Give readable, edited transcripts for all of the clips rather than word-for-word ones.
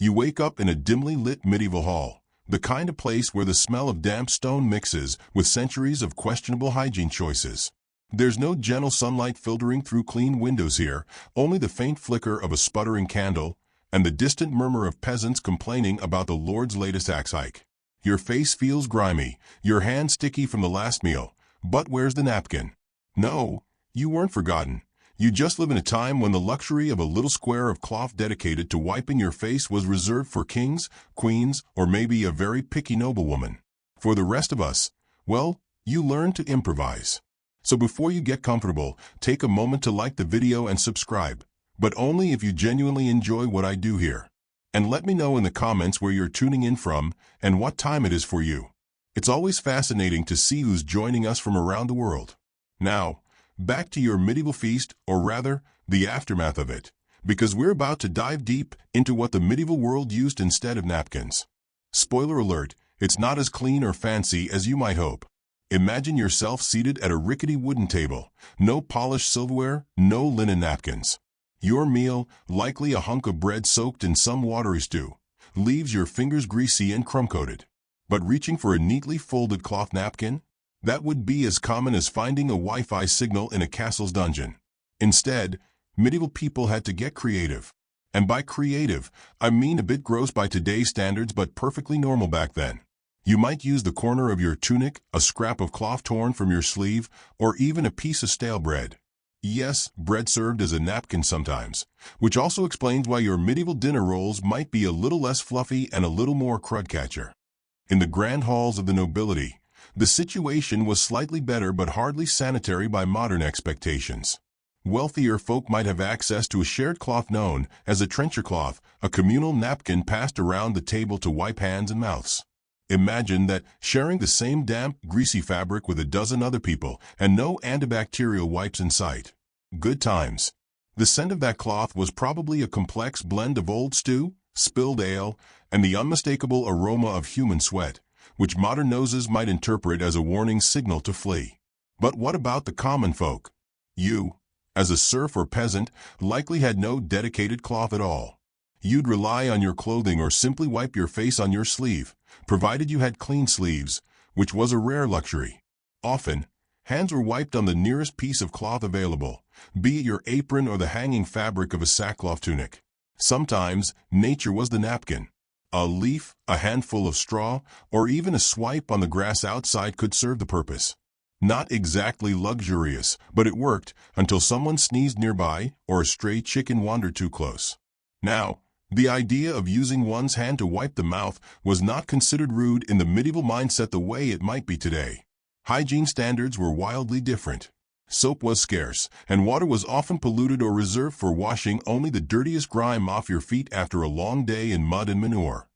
You wake up in a dimly lit medieval hall, the kind of place where the smell of damp stone mixes with centuries of questionable hygiene choices. There's no gentle sunlight filtering through clean windows here, only the faint flicker of a sputtering candle and the distant murmur of peasants complaining about the Lord's latest axe hike. Your face feels grimy, your hands sticky from the last meal, but where's the napkin? No, you weren't forgotten. You just live in a time when the luxury of a little square of cloth dedicated to wiping your face was reserved for kings, queens, or maybe a very picky noblewoman. For the rest of us, well, you learn to improvise. So before you get comfortable, take a moment to like the video and subscribe, but only if you genuinely enjoy what I do here. And let me know in the comments where you're tuning in from and what time it is for you. It's always fascinating to see who's joining us from around the world. Now, back to your medieval feast, or rather, the aftermath of it, because we're about to dive deep into what the medieval world used instead of napkins. Spoiler alert, it's not as clean or fancy as you might hope. Imagine yourself seated at a rickety wooden table, no polished silverware, no linen napkins. Your meal, likely a hunk of bread soaked in some watery stew, leaves your fingers greasy and crumb-coated. But reaching for a neatly folded cloth napkin? That would be as common as finding a Wi-Fi signal in a castle's dungeon. Instead, medieval people had to get creative. And by creative, I mean a bit gross by today's standards but perfectly normal back then. You might use the corner of your tunic, a scrap of cloth torn from your sleeve, or even a piece of stale bread. Yes, bread served as a napkin sometimes, which also explains why your medieval dinner rolls might be a little less fluffy and a little more crud-catcher. In the grand halls of the nobility, the situation was slightly better but hardly sanitary by modern expectations. Wealthier folk might have access to a shared cloth known as a trencher cloth, a communal napkin passed around the table to wipe hands and mouths. Imagine that, sharing the same damp, greasy fabric with a dozen other people and no antibacterial wipes in sight. Good times. The scent of that cloth was probably a complex blend of old stew, spilled ale, and the unmistakable aroma of human sweat, which modern noses might interpret as a warning signal to flee. But what about the common folk? You, as a serf or peasant, likely had no dedicated cloth at all. You'd rely on your clothing or simply wipe your face on your sleeve, provided you had clean sleeves, which was a rare luxury. Often, hands were wiped on the nearest piece of cloth available, be it your apron or the hanging fabric of a sackcloth tunic. Sometimes, nature was the napkin. A leaf, a handful of straw, or even a swipe on the grass outside could serve the purpose. Not exactly luxurious, but it worked until someone sneezed nearby or a stray chicken wandered too close. Now, the idea of using one's hand to wipe the mouth was not considered rude in the medieval mindset the way it might be today. Hygiene standards were wildly different. Soap was scarce, and water was often polluted or reserved for washing only the dirtiest grime off your feet after a long day in mud and manure.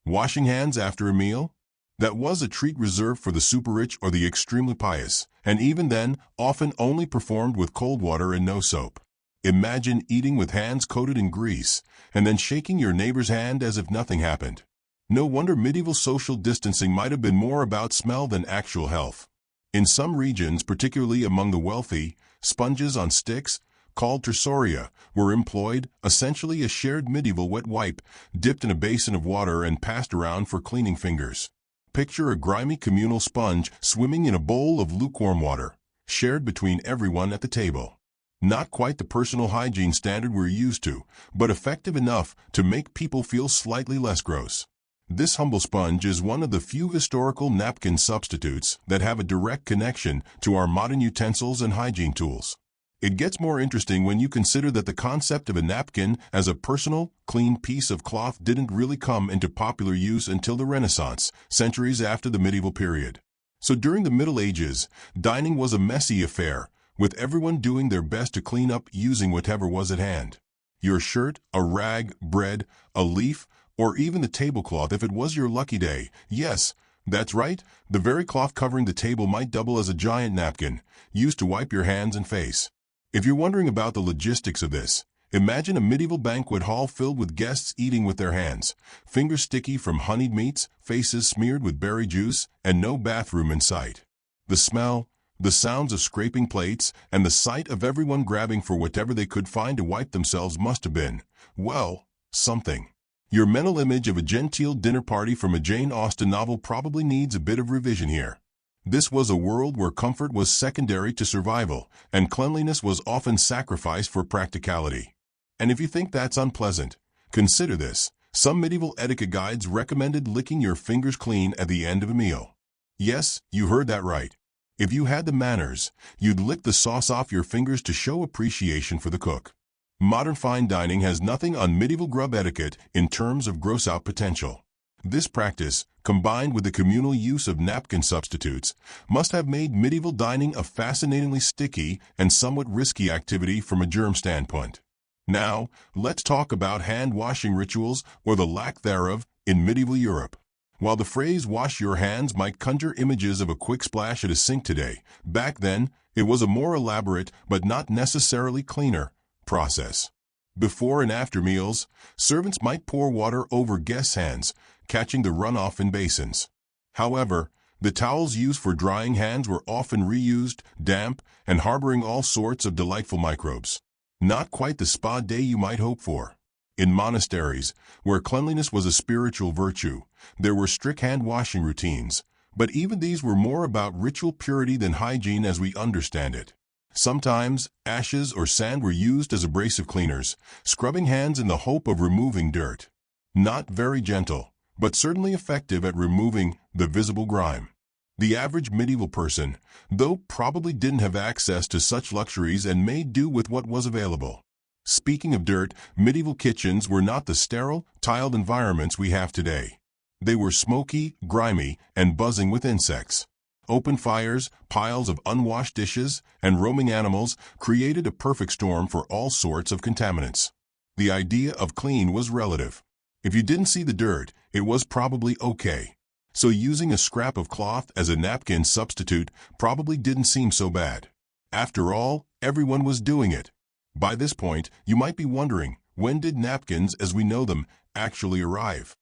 Washing hands after a meal? That was a treat reserved for the super-rich or the extremely pious, and even then, often only performed with cold water and no soap. Imagine eating with hands coated in grease, and then shaking your neighbor's hand as if nothing happened. No wonder medieval social distancing might have been more about smell than actual health. In some regions, particularly among the wealthy, sponges on sticks, called tersoria, were employed, essentially a shared medieval wet wipe, dipped in a basin of water and passed around for cleaning fingers. Picture a grimy communal sponge swimming in a bowl of lukewarm water, shared between everyone at the table. Not quite the personal hygiene standard we're used to, but effective enough to make people feel slightly less gross. This humble sponge is one of the few historical napkin substitutes that have a direct connection to our modern utensils and hygiene tools. It gets more interesting when you consider that the concept of a napkin as a personal, clean piece of cloth didn't really come into popular use until the Renaissance, centuries after the medieval period. So during the Middle Ages, dining was a messy affair, with everyone doing their best to clean up using whatever was at hand. Your shirt, a rag, bread, a leaf, or even the tablecloth if it was your lucky day. Yes, that's right, the very cloth covering the table might double as a giant napkin, used to wipe your hands and face. If you're wondering about the logistics of this, imagine a medieval banquet hall filled with guests eating with their hands, fingers sticky from honeyed meats, faces smeared with berry juice, and no bathroom in sight. The smell, the sounds of scraping plates, and the sight of everyone grabbing for whatever they could find to wipe themselves must have been, well, something. Your mental image of a genteel dinner party from a Jane Austen novel probably needs a bit of revision here. This was a world where comfort was secondary to survival, and cleanliness was often sacrificed for practicality. And if you think that's unpleasant, consider this. Some medieval etiquette guides recommended licking your fingers clean at the end of a meal. Yes, you heard that right. If you had the manners, you'd lick the sauce off your fingers to show appreciation for the cook. Modern fine dining has nothing on medieval grub etiquette in terms of gross-out potential. This practice, combined with the communal use of napkin substitutes, must have made medieval dining a fascinatingly sticky and somewhat risky activity from a germ standpoint. Now, let's talk about hand-washing rituals, or the lack thereof, in medieval Europe. While the phrase "wash your hands" might conjure images of a quick splash at a sink today, back then, it was a more elaborate, but not necessarily cleaner, process. Before and after meals, servants might pour water over guests' hands, catching the runoff in basins. However, the towels used for drying hands were often reused, damp, and harboring all sorts of delightful microbes. Not quite the spa day you might hope for. In monasteries, where cleanliness was a spiritual virtue, there were strict hand-washing routines, but even these were more about ritual purity than hygiene as we understand it. Sometimes, ashes or sand were used as abrasive cleaners, scrubbing hands in the hope of removing dirt. Not very gentle, but certainly effective at removing the visible grime. The average medieval person, though, probably didn't have access to such luxuries and made do with what was available. Speaking of dirt, medieval kitchens were not the sterile, tiled environments we have today. They were smoky, grimy, and buzzing with insects. Open fires, piles of unwashed dishes, and roaming animals created a perfect storm for all sorts of contaminants. The idea of clean was relative. If you didn't see the dirt, it was probably okay. So using a scrap of cloth as a napkin substitute probably didn't seem so bad. After all, everyone was doing it. By this point, you might be wondering, when did napkins as we know them actually arrive?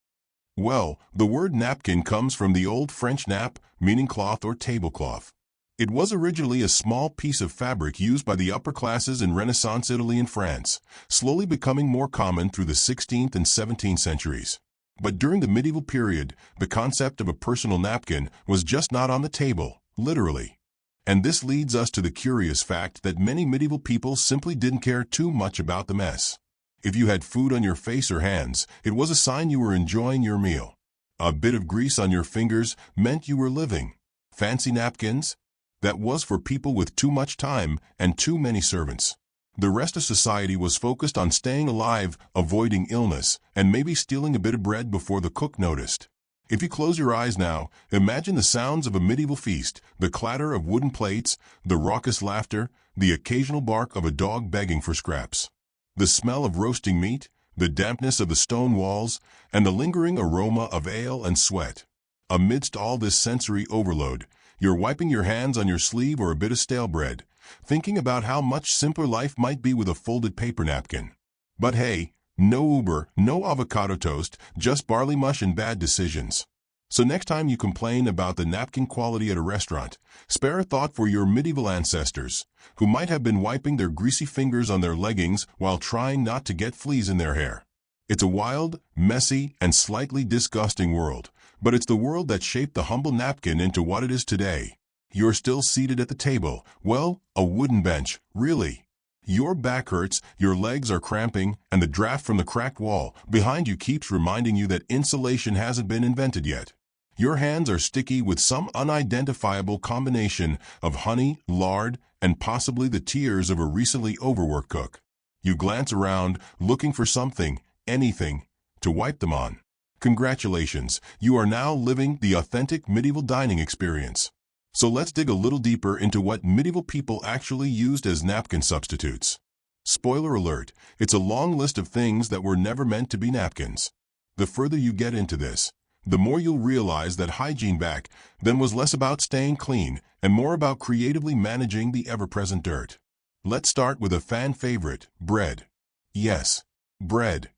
Well, the word napkin comes from the old French nappe, meaning cloth or tablecloth. It was originally a small piece of fabric used by the upper classes in Renaissance Italy and France, slowly becoming more common through the 16th and 17th centuries. But during the medieval period, the concept of a personal napkin was just not on the table, literally. And this leads us to the curious fact that many medieval people simply didn't care too much about the mess. If you had food on your face or hands, it was a sign you were enjoying your meal. A bit of grease on your fingers meant you were living. Fancy napkins? That was for people with too much time and too many servants. The rest of society was focused on staying alive, avoiding illness, and maybe stealing a bit of bread before the cook noticed. If you close your eyes now, imagine the sounds of a medieval feast, the clatter of wooden plates, the raucous laughter, the occasional bark of a dog begging for scraps. The smell of roasting meat, the dampness of the stone walls, and the lingering aroma of ale and sweat. Amidst all this sensory overload, you're wiping your hands on your sleeve or a bit of stale bread, thinking about how much simpler life might be with a folded paper napkin. But hey, no Uber, no avocado toast, just barley mush and bad decisions. So next time you complain about the napkin quality at a restaurant, spare a thought for your medieval ancestors, who might have been wiping their greasy fingers on their leggings while trying not to get fleas in their hair. It's a wild, messy, and slightly disgusting world, but it's the world that shaped the humble napkin into what it is today. You're still seated at the table, well, a wooden bench, really. Your back hurts, your legs are cramping, and the draft from the cracked wall behind you keeps reminding you that insulation hasn't been invented yet. Your hands are sticky with some unidentifiable combination of honey, lard, and possibly the tears of a recently overworked cook. You glance around, looking for something, anything, to wipe them on. Congratulations, you are now living the authentic medieval dining experience. So let's dig a little deeper into what medieval people actually used as napkin substitutes. Spoiler alert, it's a long list of things that were never meant to be napkins. The further you get into this, the more you'll realize that hygiene back then was less about staying clean and more about creatively managing the ever-present dirt. Let's start with a fan favorite, bread. Yes, bread.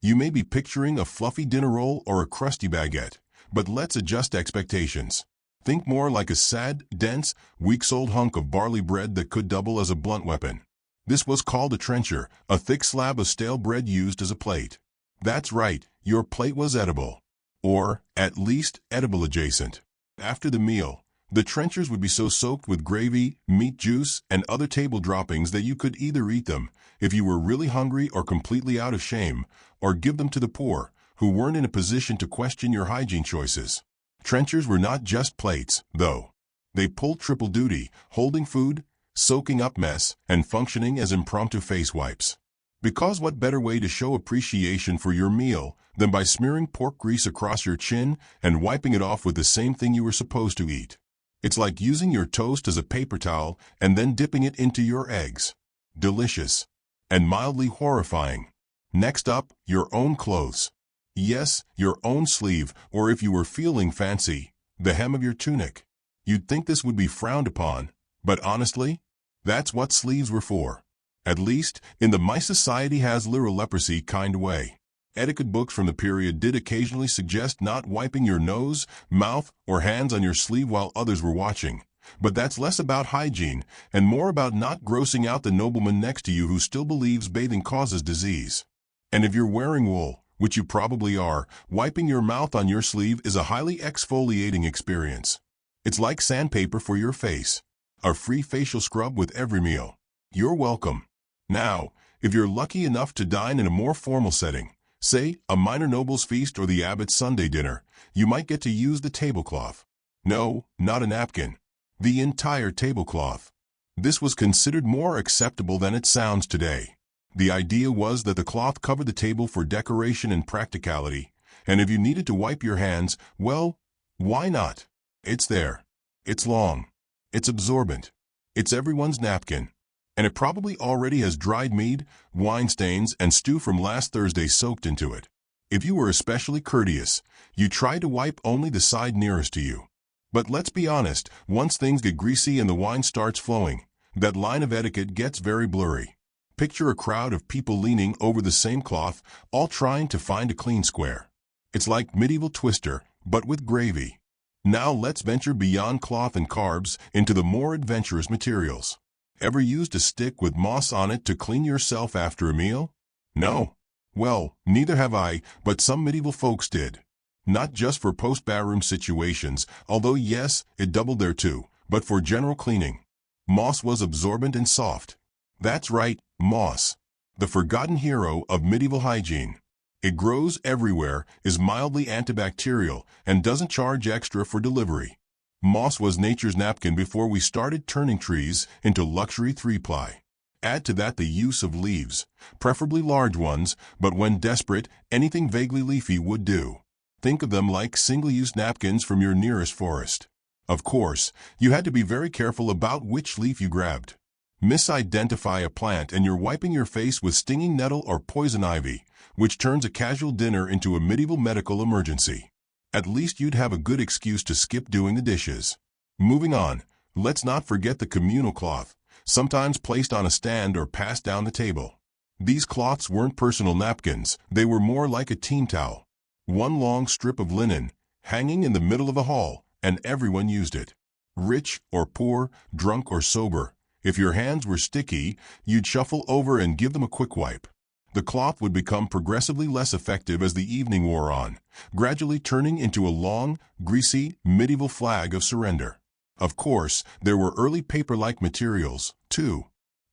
You may be picturing a fluffy dinner roll or a crusty baguette, but let's adjust expectations. Think more like a sad, dense, weeks-old hunk of barley bread that could double as a blunt weapon. This was called a trencher, a thick slab of stale bread used as a plate. That's right, your plate was edible. Or, at least, edible adjacent. After the meal, the trenchers would be so soaked with gravy, meat juice, and other table droppings that you could either eat them, if you were really hungry or completely out of shame, or give them to the poor, who weren't in a position to question your hygiene choices. Trenchers were not just plates, though. They pulled triple duty, holding food, soaking up mess, and functioning as impromptu face wipes. Because what better way to show appreciation for your meal than by smearing pork grease across your chin and wiping it off with the same thing you were supposed to eat? It's like using your toast as a paper towel and then dipping it into your eggs. Delicious. And mildly horrifying. Next up, your own clothes. Yes, your own sleeve, or if you were feeling fancy, the hem of your tunic. You'd think this would be frowned upon, but honestly, that's what sleeves were for. At least, in the my society has literal leprosy kind of way. Etiquette books from the period did occasionally suggest not wiping your nose, mouth, or hands on your sleeve while others were watching. But that's less about hygiene and more about not grossing out the nobleman next to you who still believes bathing causes disease. And if you're wearing wool, which you probably are, wiping your mouth on your sleeve is a highly exfoliating experience. It's like sandpaper for your face. A free facial scrub with every meal. You're welcome. Now, if you're lucky enough to dine in a more formal setting, say a minor noble's feast or the abbot's Sunday dinner, you might get to use the tablecloth. No, not a napkin. The entire tablecloth. This was considered more acceptable than it sounds today. The idea was that the cloth covered the table for decoration and practicality, and if you needed to wipe your hands, well, why not? It's there. It's long. It's absorbent. It's everyone's napkin. And it probably already has dried meat, wine stains, and stew from last Thursday soaked into it. If you were especially courteous, you tried to wipe only the side nearest to you. But let's be honest, once things get greasy and the wine starts flowing, that line of etiquette gets very blurry. Picture a crowd of people leaning over the same cloth, all trying to find a clean square. It's like medieval Twister, but with gravy. Now let's venture beyond cloth and carbs into the more adventurous materials. Ever used a stick with moss on it to clean yourself after a meal? No. Well, neither have I, but some medieval folks did. Not just for post-bathroom situations, although yes, it doubled there too, but for general cleaning. Moss was absorbent and soft. That's right, moss. The forgotten hero of medieval hygiene. It grows everywhere, is mildly antibacterial, and doesn't charge extra for delivery. Moss was nature's napkin before we started turning trees into luxury 3-ply. Add to that the use of leaves, preferably large ones, but when desperate, anything vaguely leafy would do. Think of them like single-use napkins from your nearest forest. Of course, you had to be very careful about which leaf you grabbed. Misidentify a plant and you're wiping your face with stinging nettle or poison ivy, which turns a casual dinner into a medieval medical emergency. At least you'd have a good excuse to skip doing the dishes. Moving on, let's not forget the communal cloth, sometimes placed on a stand or passed down the table. These cloths weren't personal napkins, they were more like a team towel. One long strip of linen, hanging in the middle of a hall, and everyone used it. Rich or poor, drunk or sober, if your hands were sticky, you'd shuffle over and give them a quick wipe. The cloth would become progressively less effective as the evening wore on, gradually turning into a long, greasy, medieval flag of surrender. Of course, there were early paper-like materials, too.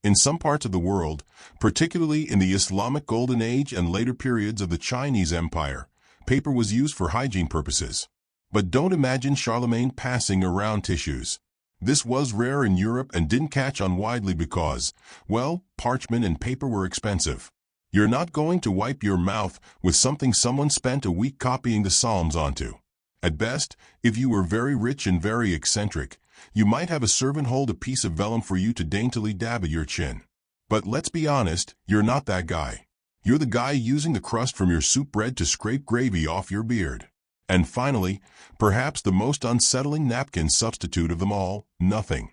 In some parts of the world, particularly in the Islamic Golden Age and later periods of the Chinese Empire, paper was used for hygiene purposes. But don't imagine Charlemagne passing around tissues. This was rare in Europe and didn't catch on widely because, well, parchment and paper were expensive. You're not going to wipe your mouth with something someone spent a week copying the Psalms onto. At best, if you were very rich and very eccentric, you might have a servant hold a piece of vellum for you to daintily dab at your chin. But let's be honest, you're not that guy. You're the guy using the crust from your soup bread to scrape gravy off your beard. And finally, perhaps the most unsettling napkin substitute of them all, nothing.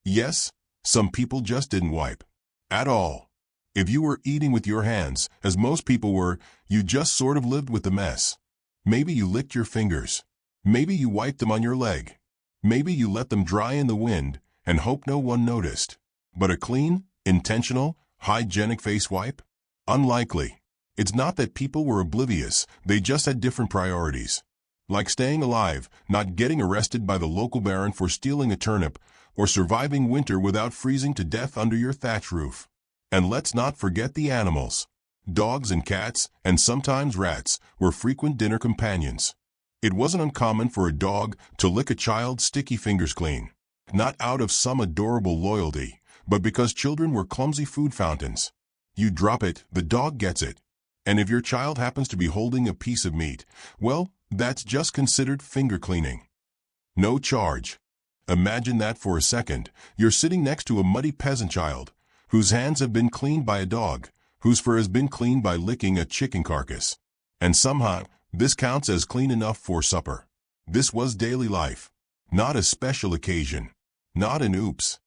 Yes, some people just didn't wipe. At all. If you were eating with your hands, as most people were, you just sort of lived with the mess. Maybe you licked your fingers. Maybe you wiped them on your leg. Maybe you let them dry in the wind and hoped no one noticed. But a clean, intentional, hygienic face wipe? Unlikely. It's not that people were oblivious, they just had different priorities. Like staying alive, not getting arrested by the local baron for stealing a turnip, or surviving winter without freezing to death under your thatch roof. And let's not forget the animals. Dogs and cats, and sometimes rats, were frequent dinner companions. It wasn't uncommon for a dog to lick a child's sticky fingers clean. Not out of some adorable loyalty, but because children were clumsy food fountains. You drop it, the dog gets it. And if your child happens to be holding a piece of meat, well, that's just considered finger cleaning. No charge. Imagine that for a second. You're sitting next to a muddy peasant child, whose hands have been cleaned by a dog, whose fur has been cleaned by licking a chicken carcass. And somehow, this counts as clean enough for supper. This was daily life. Not a special occasion. Not an oops.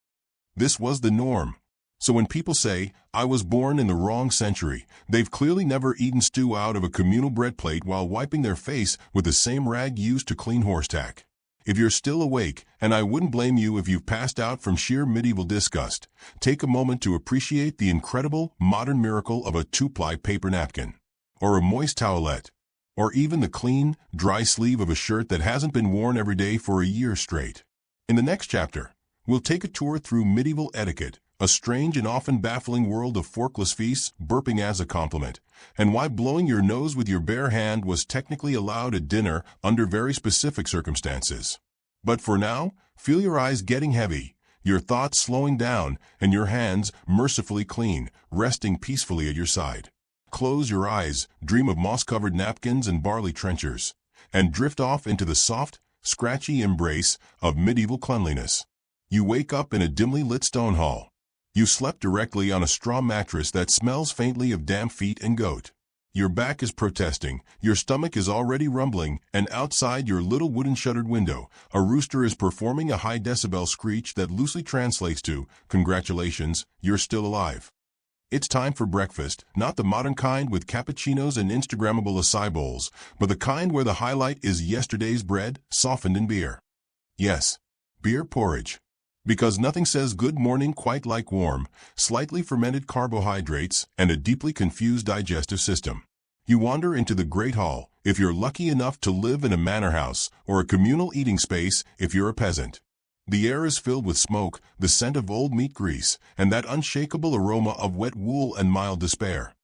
This was the norm. So when people say, I was born in the wrong century, they've clearly never eaten stew out of a communal bread plate while wiping their face with the same rag used to clean horsetack. If you're still awake, and I wouldn't blame you if you've passed out from sheer medieval disgust, take a moment to appreciate the incredible modern miracle of a two-ply paper napkin, or a moist towelette, or even the clean, dry sleeve of a shirt that hasn't been worn every day for a year straight. In the next chapter, we'll take a tour through medieval etiquette, a strange and often baffling world of forkless feasts, burping as a compliment, and why blowing your nose with your bare hand was technically allowed at dinner under very specific circumstances. But for now, feel your eyes getting heavy, your thoughts slowing down, and your hands mercifully clean, resting peacefully at your side. Close your eyes, dream of moss-covered napkins and barley trenchers, and drift off into the soft, scratchy embrace of medieval cleanliness. You wake up in a dimly lit stone hall. You slept directly on a straw mattress that smells faintly of damp feet and goat. Your back is protesting, your stomach is already rumbling, and outside your little wooden shuttered window, a rooster is performing a high decibel screech that loosely translates to, "Congratulations, you're still alive." It's time for breakfast, not the modern kind with cappuccinos and Instagrammable acai bowls, but the kind where the highlight is yesterday's bread, softened in beer. Yes, beer porridge. Because nothing says good morning quite like warm, slightly fermented carbohydrates and a deeply confused digestive system. You wander into the Great Hall, if you're lucky enough to live in a manor house, or a communal eating space if you're a peasant. The air is filled with smoke, the scent of old meat grease, and that unshakable aroma of wet wool and mild despair.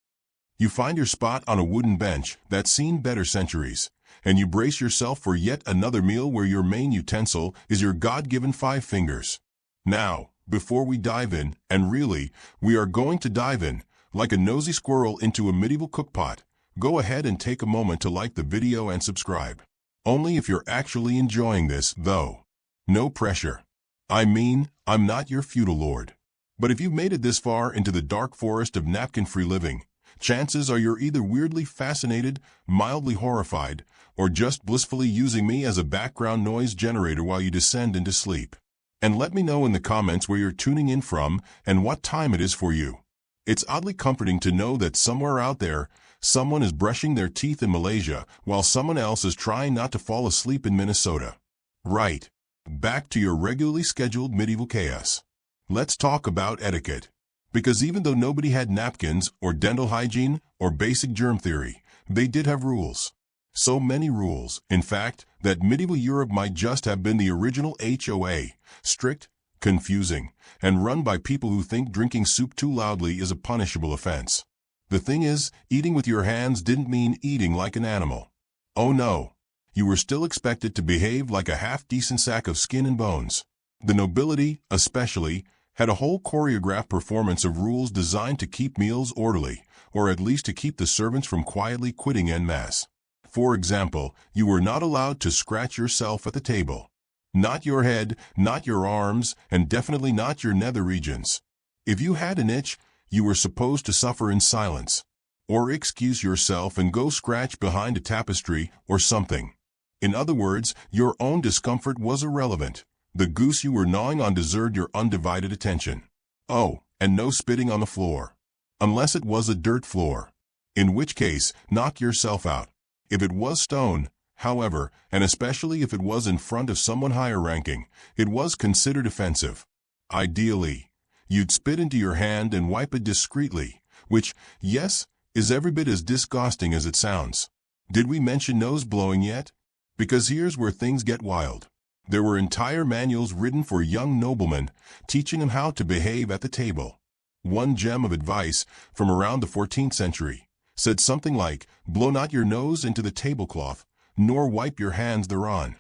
You find your spot on a wooden bench that's seen better centuries, and you brace yourself for yet another meal where your main utensil is your God-given 5 fingers. Now, before we dive in, and really, we are going to dive in, like a nosy squirrel into a medieval cookpot, go ahead and take a moment to like the video and subscribe. Only if you're actually enjoying this, though. No pressure. I mean, I'm not your feudal lord. But if you've made it this far into the dark forest of napkin-free living, chances are you're either weirdly fascinated, mildly horrified, or just blissfully using me as a background noise generator while you descend into sleep. And let me know in the comments where you're tuning in from and what time it is for you. It's oddly comforting to know that somewhere out there, someone is brushing their teeth in Malaysia while someone else is trying not to fall asleep in Minnesota. Right. Back to your regularly scheduled medieval chaos. Let's talk about etiquette. Because even though nobody had napkins or dental hygiene or basic germ theory, they did have rules. So many rules, in fact, that medieval Europe might just have been the original HOA, strict, confusing, and run by people who think drinking soup too loudly is a punishable offense. The thing is, eating with your hands didn't mean eating like an animal. Oh no. You were still expected to behave like a half-decent sack of skin and bones. The nobility, especially, had a whole choreographed performance of rules designed to keep meals orderly, or at least to keep the servants from quietly quitting en masse. For example, you were not allowed to scratch yourself at the table. Not your head, not your arms, and definitely not your nether regions. If you had an itch, you were supposed to suffer in silence, or excuse yourself and go scratch behind a tapestry or something. In other words, your own discomfort was irrelevant. The goose you were gnawing on deserved your undivided attention. Oh, and no spitting on the floor. Unless it was a dirt floor. In which case, knock yourself out. If it was stone, however, and especially if it was in front of someone higher ranking, it was considered offensive. Ideally, you'd spit into your hand and wipe it discreetly, which, yes, is every bit as disgusting as it sounds. Did we mention nose blowing yet? Because here's where things get wild. There were entire manuals written for young noblemen, teaching them how to behave at the table. One gem of advice from around the 14th century said something like, blow not your nose into the tablecloth, nor wipe your hands thereon.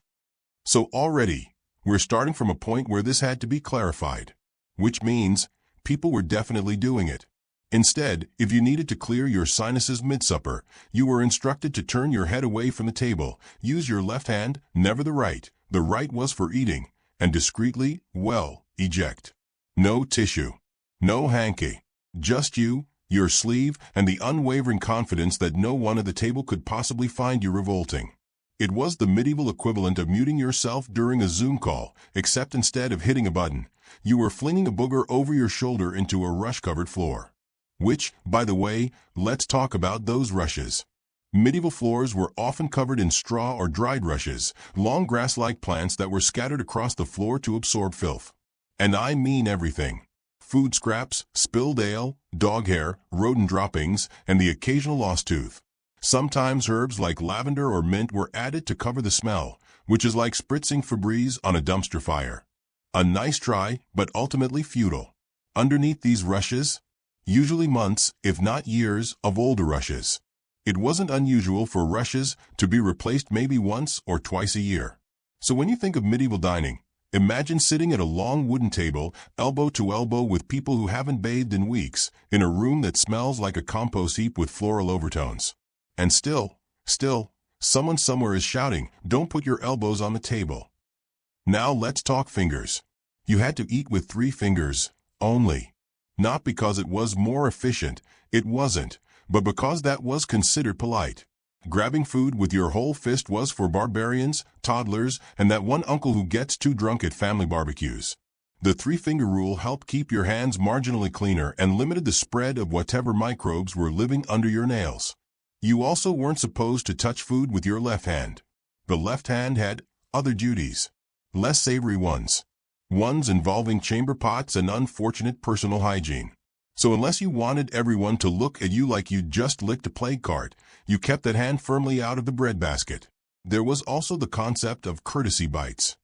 So already, we're starting from a point where this had to be clarified, which means people were definitely doing it. Instead, if you needed to clear your sinuses mid-supper, you were instructed to turn your head away from the table, use your left hand, never the right. The right was for eating, and discreetly, well, eject. No tissue. No hanky. Just you, your sleeve, and the unwavering confidence that no one at the table could possibly find you revolting. It was the medieval equivalent of muting yourself during a Zoom call, except instead of hitting a button, you were flinging a booger over your shoulder into a rush-covered floor. Which, by the way, let's talk about those rushes. Medieval floors were often covered in straw or dried rushes, long grass-like plants that were scattered across the floor to absorb filth. And I mean everything. Food scraps, spilled ale, dog hair, rodent droppings, and the occasional lost tooth. Sometimes herbs like lavender or mint were added to cover the smell, which is like spritzing Febreze on a dumpster fire. A nice try, but ultimately futile. Underneath these rushes, usually months, if not years, of older rushes. It wasn't unusual for rushes to be replaced maybe once or twice a year. So when you think of medieval dining, imagine sitting at a long wooden table, elbow to elbow with people who haven't bathed in weeks, in a room that smells like a compost heap with floral overtones. And still, someone somewhere is shouting, "Don't put your elbows on the table." Now let's talk fingers. You had to eat with 3 fingers, only. Not because it was more efficient, it wasn't, but because that was considered polite. Grabbing food with your whole fist was for barbarians, toddlers, and that one uncle who gets too drunk at family barbecues. The 3-finger rule helped keep your hands marginally cleaner and limited the spread of whatever microbes were living under your nails. You also weren't supposed to touch food with your left hand. The left hand had other duties. Less savory ones. Ones involving chamber pots and unfortunate personal hygiene. So unless you wanted everyone to look at you like you'd just licked a plague cart, you kept that hand firmly out of the breadbasket. There was also the concept of courtesy bites.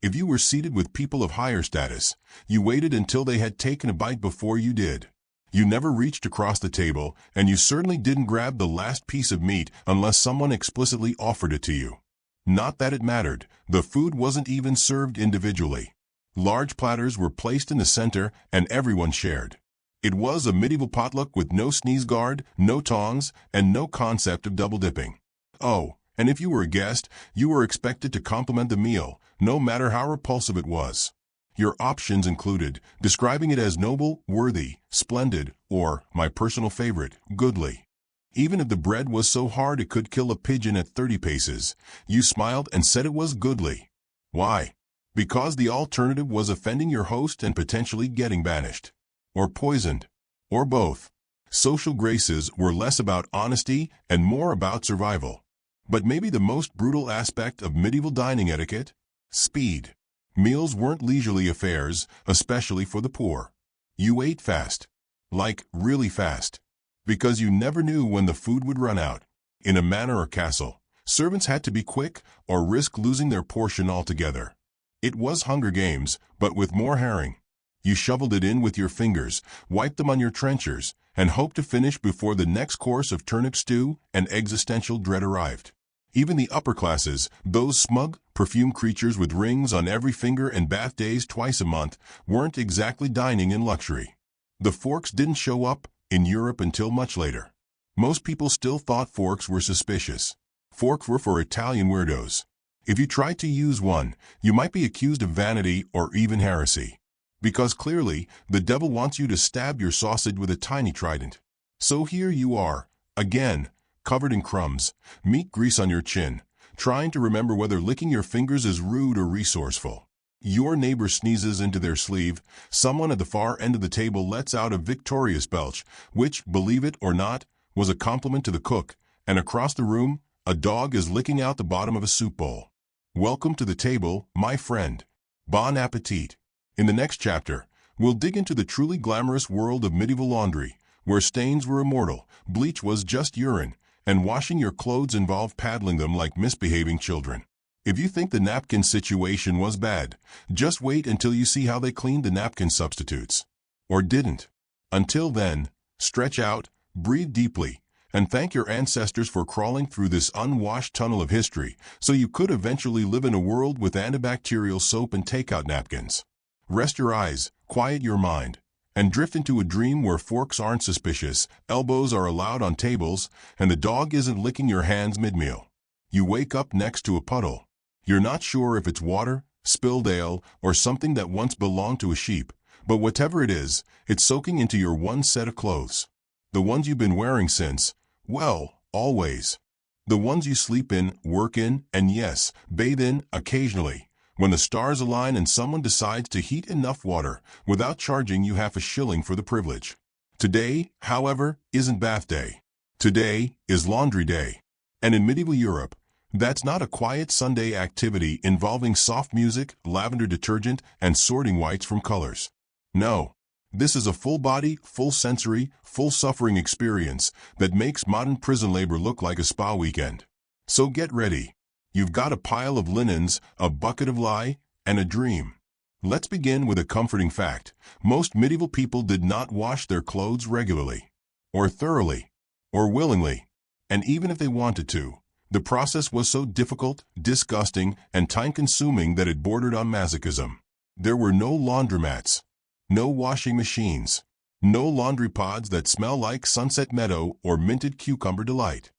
If you were seated with people of higher status, you waited until they had taken a bite before you did. You never reached across the table, and you certainly didn't grab the last piece of meat unless someone explicitly offered it to you. Not that it mattered, the food wasn't even served individually. Large platters were placed in the center, and everyone shared. It was a medieval potluck with no sneeze guard, no tongs, and no concept of double dipping. Oh, and if you were a guest, you were expected to compliment the meal, no matter how repulsive it was. Your options included describing it as noble, worthy, splendid, or, my personal favorite, goodly. Even if the bread was so hard it could kill a pigeon at 30 paces, you smiled and said it was goodly. Why? Because the alternative was offending your host and potentially getting banished. Or poisoned. Or both. Social graces were less about honesty and more about survival. But maybe the most brutal aspect of medieval dining etiquette? Speed. Meals weren't leisurely affairs, especially for the poor. You ate fast. Like, really fast. Because you never knew when the food would run out. In a manor or castle, servants had to be quick or risk losing their portion altogether. It was Hunger Games, but with more herring. You shoveled it in with your fingers, wiped them on your trenchers, and hoped to finish before the next course of turnip stew and existential dread arrived. Even the upper classes, those smug, perfumed creatures with rings on every finger and bath days twice a month, weren't exactly dining in luxury. The forks didn't show up in Europe until much later. Most people still thought forks were suspicious. Forks were for Italian weirdos. If you tried to use one, you might be accused of vanity or even heresy. Because clearly, the devil wants you to stab your sausage with a tiny trident. So here you are, again, covered in crumbs, meat grease on your chin, trying to remember whether licking your fingers is rude or resourceful. Your neighbor sneezes into their sleeve, someone at the far end of the table lets out a victorious belch, which, believe it or not, was a compliment to the cook, and across the room, a dog is licking out the bottom of a soup bowl. Welcome to the table, my friend. Bon appetit. In the next chapter, we'll dig into the truly glamorous world of medieval laundry, where stains were immortal, bleach was just urine, and washing your clothes involved paddling them like misbehaving children. If you think the napkin situation was bad, just wait until you see how they cleaned the napkin substitutes. Or didn't. Until then, stretch out, breathe deeply, and thank your ancestors for crawling through this unwashed tunnel of history so you could eventually live in a world with antibacterial soap and takeout napkins. Rest your eyes, quiet your mind, and drift into a dream where forks aren't suspicious, elbows are allowed on tables, and the dog isn't licking your hands mid-meal. You wake up next to a puddle. You're not sure if it's water, spilled ale, or something that once belonged to a sheep, but whatever it is, it's soaking into your one set of clothes. The ones you've been wearing since, well, always. The ones you sleep in, work in, and yes, bathe in occasionally, when the stars align and someone decides to heat enough water without charging you half a shilling for the privilege. Today, however, isn't bath day. Today is laundry day. And in medieval Europe, that's not a quiet Sunday activity involving soft music, lavender detergent, and sorting whites from colors. No. This is a full-body, full-sensory, full-suffering experience that makes modern prison labor look like a spa weekend. So get ready. You've got a pile of linens, a bucket of lye, and a dream. Let's begin with a comforting fact. Most medieval people did not wash their clothes regularly, or thoroughly, or willingly, and even if they wanted to, the process was so difficult, disgusting, and time-consuming that it bordered on masochism. There were no laundromats. No washing machines. No laundry pods that smell like Sunset Meadow or minted cucumber delight.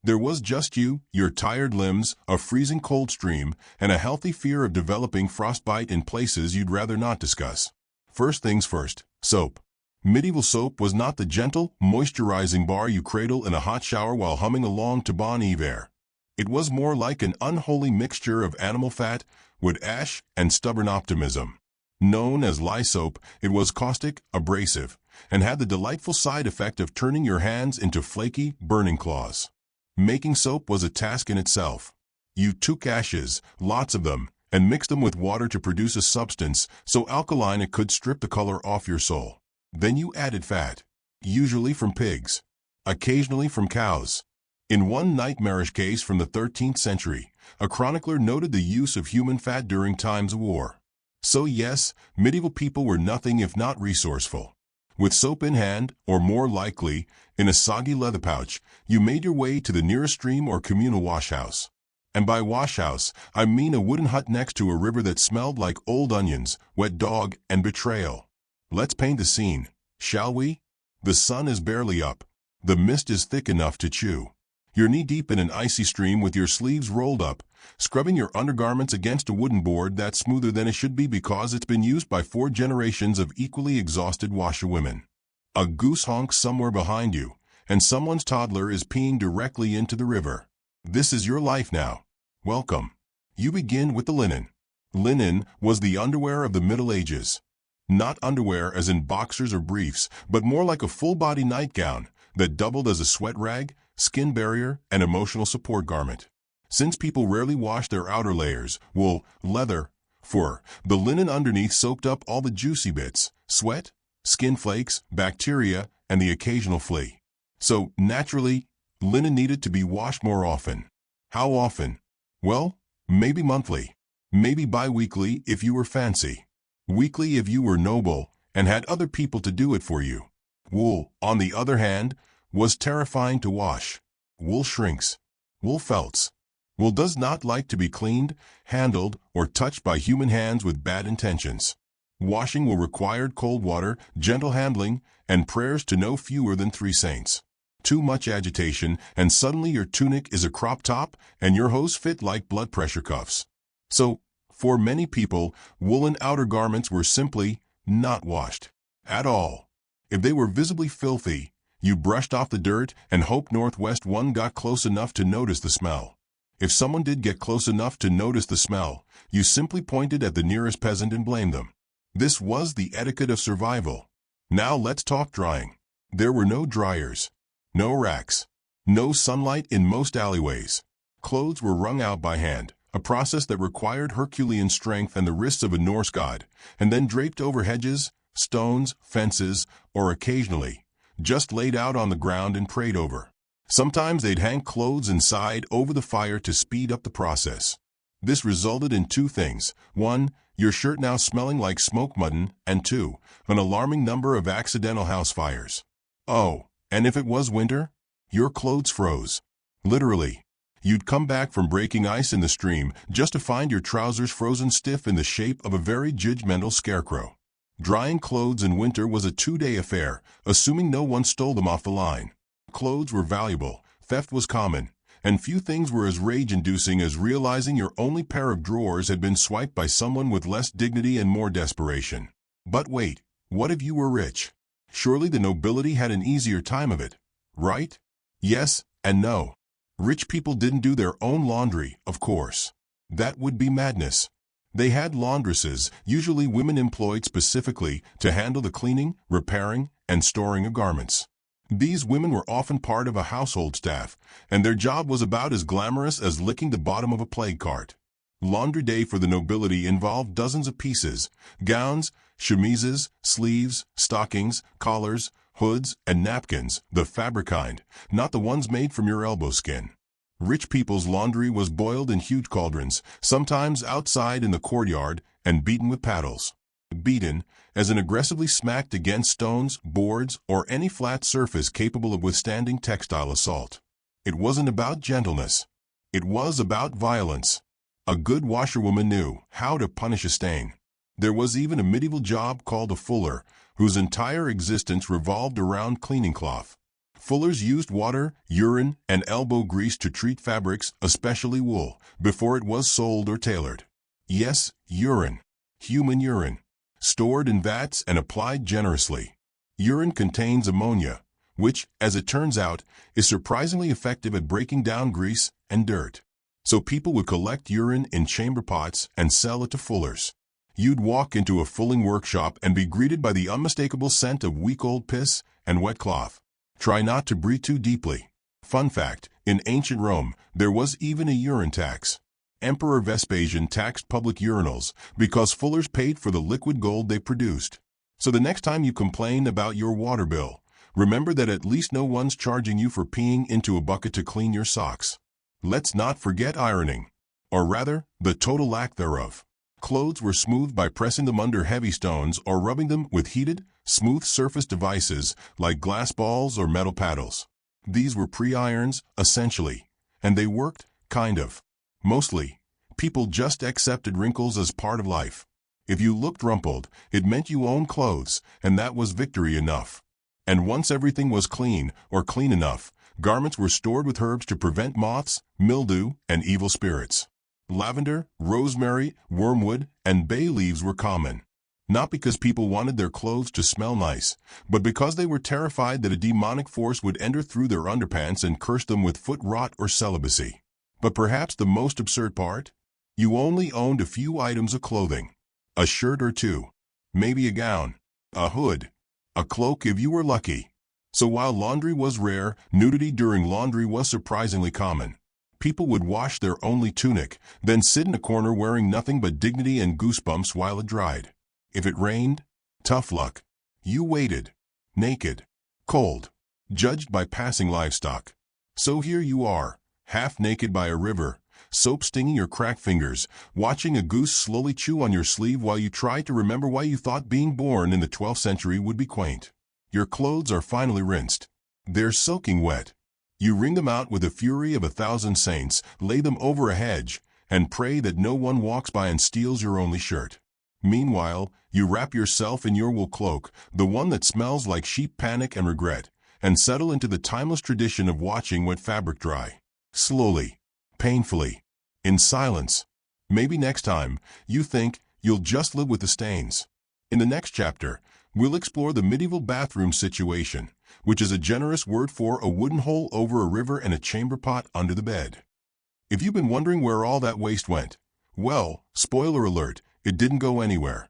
There was just you, your tired limbs, a freezing cold stream, and a healthy fear of developing frostbite in places you'd rather not discuss. First things first, soap. Medieval soap was not the gentle, moisturizing bar you cradle in a hot shower while humming along to Bon Iver. It was more like an unholy mixture of animal fat, wood ash, and stubborn optimism. Known as lye soap, it was caustic, abrasive, and had the delightful side effect of turning your hands into flaky, burning claws. Making soap was a task in itself. You took ashes, lots of them, and mixed them with water to produce a substance so alkaline it could strip the color off your soul. Then you added fat, usually from pigs, occasionally from cows. In one nightmarish case from the 13th century, a chronicler noted the use of human fat during times of war. So yes, medieval people were nothing if not resourceful. With soap in hand, or more likely, in a soggy leather pouch, you made your way to the nearest stream or communal washhouse. And by washhouse, I mean a wooden hut next to a river that smelled like old onions, wet dog, and betrayal. Let's paint the scene, shall we? The sun is barely up. The mist is thick enough to chew. You're knee-deep in an icy stream with your sleeves rolled up, scrubbing your undergarments against a wooden board that's smoother than it should be because it's been used by 4 generations of equally exhausted washerwomen. A goose honks somewhere behind you, and someone's toddler is peeing directly into the river. This is your life now. Welcome. You begin with the linen. Linen was the underwear of the Middle Ages. Not underwear as in boxers or briefs, but more like a full-body nightgown that doubled as a sweat rag, skin barrier, and emotional support garment. Since people rarely washed their outer layers, wool, leather, fur, the linen underneath soaked up all the juicy bits, sweat, skin flakes, bacteria, and the occasional flea. So, naturally, linen needed to be washed more often. How often? Well, maybe monthly. Maybe bi-weekly if you were fancy. Weekly if you were noble and had other people to do it for you. Wool, on the other hand, was terrifying to wash. Wool shrinks. Wool felts. Wool does not like to be cleaned, handled, or touched by human hands with bad intentions. Washing will require cold water, gentle handling, and prayers to no fewer than 3 saints. Too much agitation, and suddenly your tunic is a crop top and your hose fit like blood pressure cuffs. So, for many people, woolen outer garments were simply not washed at all. If they were visibly filthy, you brushed off the dirt and hoped Northwest One got close enough to notice the smell. If someone did get close enough to notice the smell, you simply pointed at the nearest peasant and blamed them. This was the etiquette of survival. Now let's talk drying. There were no dryers, no racks, no sunlight in most alleyways. Clothes were wrung out by hand, a process that required Herculean strength and the wrists of a Norse god, and then draped over hedges, stones, fences, or occasionally, just laid out on the ground and prayed over. Sometimes they'd hang clothes inside over the fire to speed up the process. This resulted in two things. One, your shirt now smelling like smoke mutton, and two, an alarming number of accidental house fires. Oh, and if it was winter, your clothes froze. Literally. You'd come back from breaking ice in the stream just to find your trousers frozen stiff in the shape of a very judgmental scarecrow. Drying clothes in winter was a 2-day affair, assuming no one stole them off the line. Clothes were valuable, theft was common, and few things were as rage-inducing as realizing your only pair of drawers had been swiped by someone with less dignity and more desperation. But wait, what if you were rich? Surely the nobility had an easier time of it, right? Yes and no. Rich people didn't do their own laundry, of course. That would be madness. They had laundresses, usually women employed specifically to handle the cleaning, repairing, and storing of garments. These women were often part of a household staff, and their job was about as glamorous as licking the bottom of a plague cart. Laundry day for the nobility involved dozens of pieces: gowns, chemises, sleeves, stockings, collars, hoods, and napkins, the fabric kind, not the ones made from your elbow skin. Rich people's laundry was boiled in huge cauldrons, sometimes outside in the courtyard, and beaten with paddles. Beaten, as in aggressively smacked against stones, boards, or any flat surface capable of withstanding textile assault. It wasn't about gentleness. It was about violence. A good washerwoman knew how to punish a stain. There was even a medieval job called a fuller, whose entire existence revolved around cleaning cloth. Fullers used water, urine, and elbow grease to treat fabrics, especially wool, before it was sold or tailored. Yes, urine. Human urine. Stored in vats and applied generously. Urine contains ammonia, which, as it turns out, is surprisingly effective at breaking down grease and dirt. So people would collect urine in chamber pots and sell it to fullers. You'd walk into a fulling workshop and be greeted by the unmistakable scent of week-old piss and wet cloth. Try not to breathe too deeply. Fun fact, in ancient Rome, there was even a urine tax. Emperor Vespasian taxed public urinals because fullers paid for the liquid gold they produced. So the next time you complain about your water bill, remember that at least no one's charging you for peeing into a bucket to clean your socks. Let's not forget ironing, or rather, the total lack thereof. Clothes were smoothed by pressing them under heavy stones or rubbing them with heated, smooth surface devices like glass balls or metal paddles. These were pre-irons, essentially, and they worked, kind of. Mostly, people just accepted wrinkles as part of life. If you looked rumpled, it meant you owned clothes, and that was victory enough. And once everything was clean, or clean enough, garments were stored with herbs to prevent moths, mildew, and evil spirits. Lavender, rosemary, wormwood, and bay leaves were common. Not because people wanted their clothes to smell nice, but because they were terrified that a demonic force would enter through their underpants and curse them with foot rot or celibacy. But perhaps the most absurd part? You only owned a few items of clothing. A shirt or two. Maybe a gown. A hood. A cloak if you were lucky. So while laundry was rare, nudity during laundry was surprisingly common. People would wash their only tunic, then sit in a corner wearing nothing but dignity and goosebumps while it dried. If it rained, tough luck. You waited. Naked. Cold. Judged by passing livestock. So here you are, half naked by a river, soap stinging your cracked fingers, watching a goose slowly chew on your sleeve while you try to remember why you thought being born in the 12th century would be quaint. Your clothes are finally rinsed. They're soaking wet. You wring them out with the fury of 1,000 saints, lay them over a hedge, and pray that no one walks by and steals your only shirt. Meanwhile, you wrap yourself in your wool cloak, the one that smells like sheep panic and regret, and settle into the timeless tradition of watching wet fabric dry. Slowly, painfully, in silence. Maybe next time, you think you'll just live with the stains. In the next chapter, we'll explore the medieval bathroom situation, which is a generous word for a wooden hole over a river and a chamber pot under the bed. If you've been wondering where all that waste went, well, spoiler alert, it didn't go anywhere.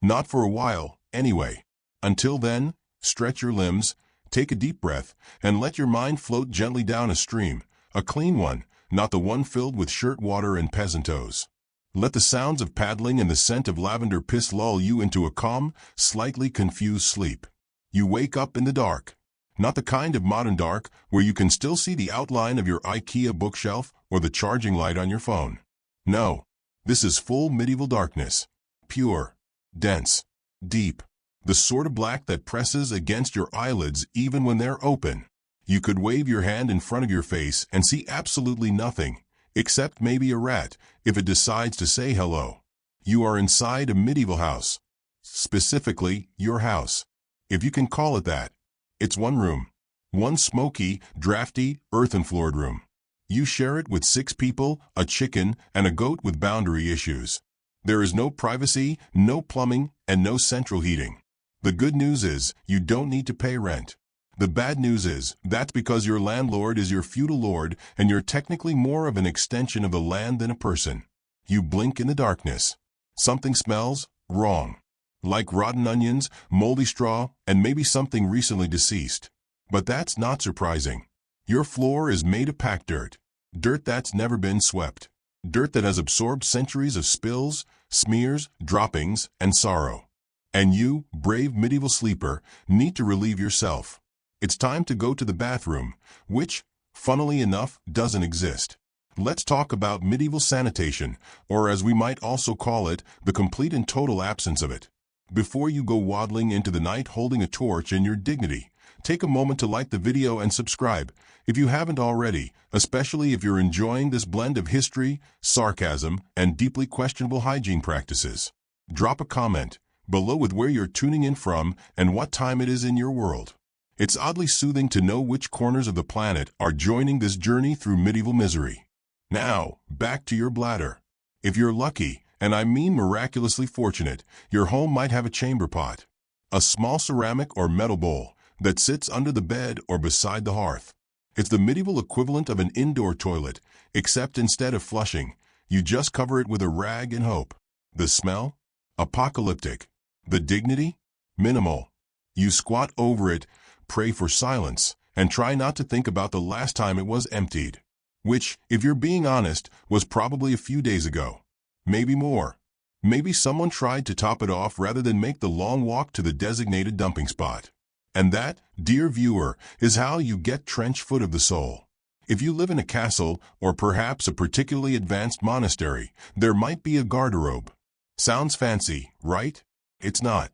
Not for a while, anyway. Until then, stretch your limbs, take a deep breath, and let your mind float gently down a stream, a clean one, not the one filled with shirt water and peasantos. Let the sounds of paddling and the scent of lavender piss lull you into a calm, slightly confused sleep. You wake up in the dark. Not the kind of modern dark where you can still see the outline of your IKEA bookshelf or the charging light on your phone. No, this is full medieval darkness. Pure, dense, deep. The sort of black that presses against your eyelids even when they're open. You could wave your hand in front of your face and see absolutely nothing, except maybe a rat, if it decides to say hello. You are inside a medieval house. Specifically, your house. If you can call it that. It's one room. One smoky, drafty, earthen-floored room. You share it with 6 people, a chicken, and a goat with boundary issues. There is no privacy, no plumbing, and no central heating. The good news is, you don't need to pay rent. The bad news is, that's because your landlord is your feudal lord, and you're technically more of an extension of the land than a person. You blink in the darkness. Something smells wrong. Like rotten onions, moldy straw, and maybe something recently deceased. But that's not surprising. Your floor is made of packed dirt. Dirt that's never been swept. Dirt that has absorbed centuries of spills, smears, droppings, and sorrow. And you, brave medieval sleeper, need to relieve yourself. It's time to go to the bathroom, which, funnily enough, doesn't exist. Let's talk about medieval sanitation, or as we might also call it, the complete and total absence of it. Before you go waddling into the night holding a torch in your dignity, take a moment to like the video and subscribe, if you haven't already, especially if you're enjoying this blend of history, sarcasm, and deeply questionable hygiene practices. Drop a comment below with where you're tuning in from and what time it is in your world. It's oddly soothing to know which corners of the planet are joining this journey through medieval misery. Now, back to your bladder. If you're lucky, and I mean miraculously fortunate, your home might have a chamber pot. A small ceramic or metal bowl that sits under the bed or beside the hearth. It's the medieval equivalent of an indoor toilet, except instead of flushing, you just cover it with a rag and hope. The smell? Apocalyptic. The dignity? Minimal. You squat over it, pray for silence, and try not to think about the last time it was emptied. Which, if you're being honest, was probably a few days ago. Maybe more. Maybe someone tried to top it off rather than make the long walk to the designated dumping spot. And that, dear viewer, is how you get trench foot of the soul. If you live in a castle, or perhaps a particularly advanced monastery, there might be a garderobe. Sounds fancy, right? It's not.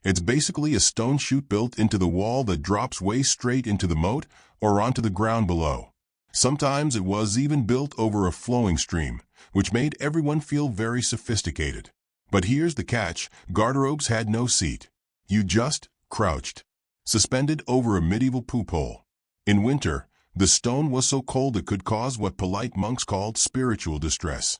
It's basically a stone chute built into the wall that drops way straight into the moat or onto the ground below. Sometimes it was even built over a flowing stream, which made everyone feel very sophisticated. But here's the catch, garderobes had no seat. You just crouched, suspended over a medieval poop hole. In winter, the stone was so cold it could cause what polite monks called spiritual distress.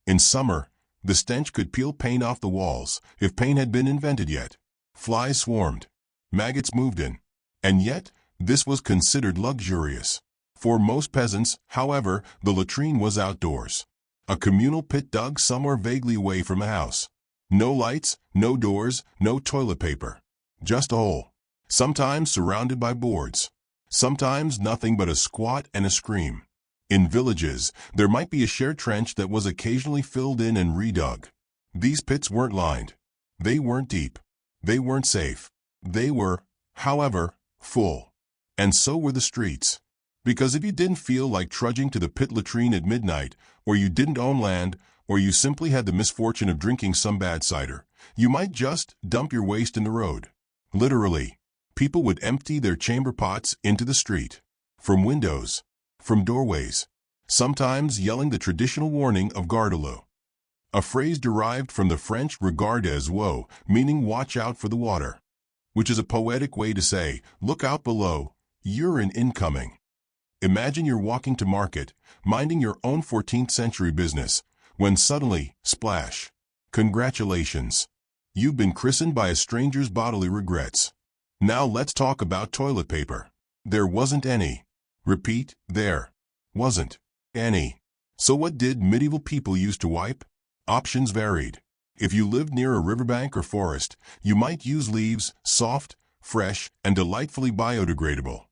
In summer, the stench could peel paint off the walls, if paint had been invented yet. Flies swarmed. Maggots moved in. And yet, this was considered luxurious. For most peasants, however, the latrine was outdoors. A communal pit dug somewhere vaguely away from a house. No lights, no doors, no toilet paper. Just a hole. Sometimes surrounded by boards. Sometimes nothing but a squat and a scream. In villages, there might be a shared trench that was occasionally filled in and redug. These pits weren't lined. They weren't deep. They weren't safe. They were, however, full. And so were the streets. Because if you didn't feel like trudging to the pit latrine at midnight, or you didn't own land, or you simply had the misfortune of drinking some bad cider, you might just dump your waste in the road. Literally, people would empty their chamber pots into the street. From windows. From doorways. Sometimes yelling the traditional warning of garde-l'eau. A phrase derived from the French regarde as woe, meaning watch out for the water. Which is a poetic way to say, look out below, you're an incoming. Imagine you're walking to market, minding your own 14th century business, when suddenly, splash. Congratulations. You've been christened by a stranger's bodily regrets. Now let's talk about toilet paper. There wasn't any. Repeat, there wasn't any. So what did medieval people use to wipe? Options varied. If you lived near a riverbank or forest, you might use leaves, soft, fresh, and delightfully biodegradable.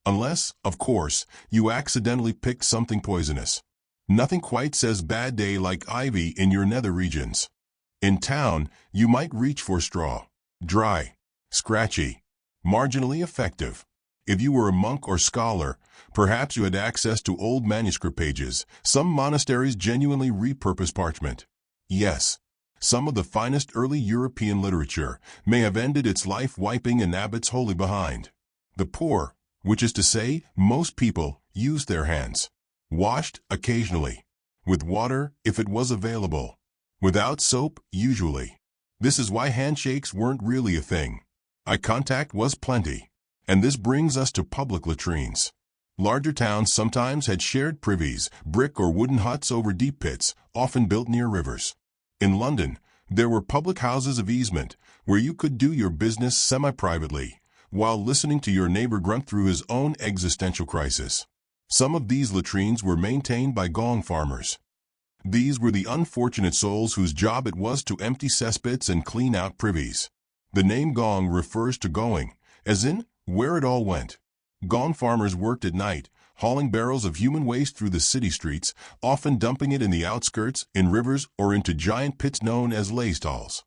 Unless, of course, you accidentally picked something poisonous. Nothing quite says bad day like ivy in your nether regions. In town, you might reach for straw. Dry, scratchy, marginally effective. If you were a monk or scholar, perhaps you had access to old manuscript pages. Some monasteries genuinely repurpose parchment. Yes, some of the finest early European literature may have ended its life wiping an abbot's holy behind. The poor, which is to say, most people, used their hands. Washed, occasionally. With water, if it was available. Without soap, usually. This is why handshakes weren't really a thing. Eye contact was plenty. And this brings us to public latrines. Larger towns sometimes had shared privies, brick or wooden huts over deep pits, often built near rivers. In London, there were public houses of easement, where you could do your business semi-privately, while listening to your neighbor grunt through his own existential crisis. Some of these latrines were maintained by gong farmers. These were the unfortunate souls whose job it was to empty cesspits and clean out privies. The name gong refers to going, as in, where it all went. Gong farmers worked at night, hauling barrels of human waste through the city streets, often dumping it in the outskirts, in rivers, or into giant pits known as lay stalls.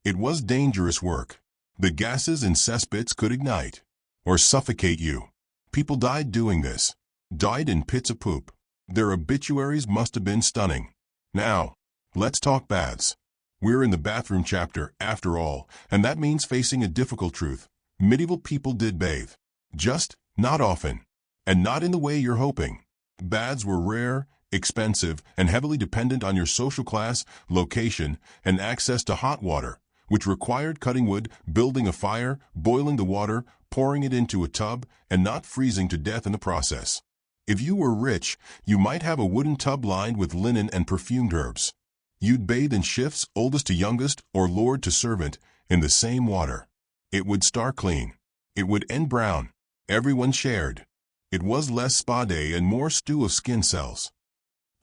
It was dangerous work. The gases in cesspits could ignite or suffocate you. People died doing this. Died in pits of poop. Their obituaries must have been stunning. Now, let's talk baths. We're in the bathroom chapter, after all, and that means facing a difficult truth. Medieval people did bathe. Just, not often. And not in the way you're hoping. Baths were rare, expensive, and heavily dependent on your social class, location, and access to hot water, which required cutting wood, building a fire, boiling the water, pouring it into a tub, and not freezing to death in the process. If you were rich, you might have a wooden tub lined with linen and perfumed herbs. You'd bathe in shifts, oldest to youngest, or lord to servant, in the same water. It would start clean. It would end brown. Everyone shared. It was less spa day and more stew of skin cells.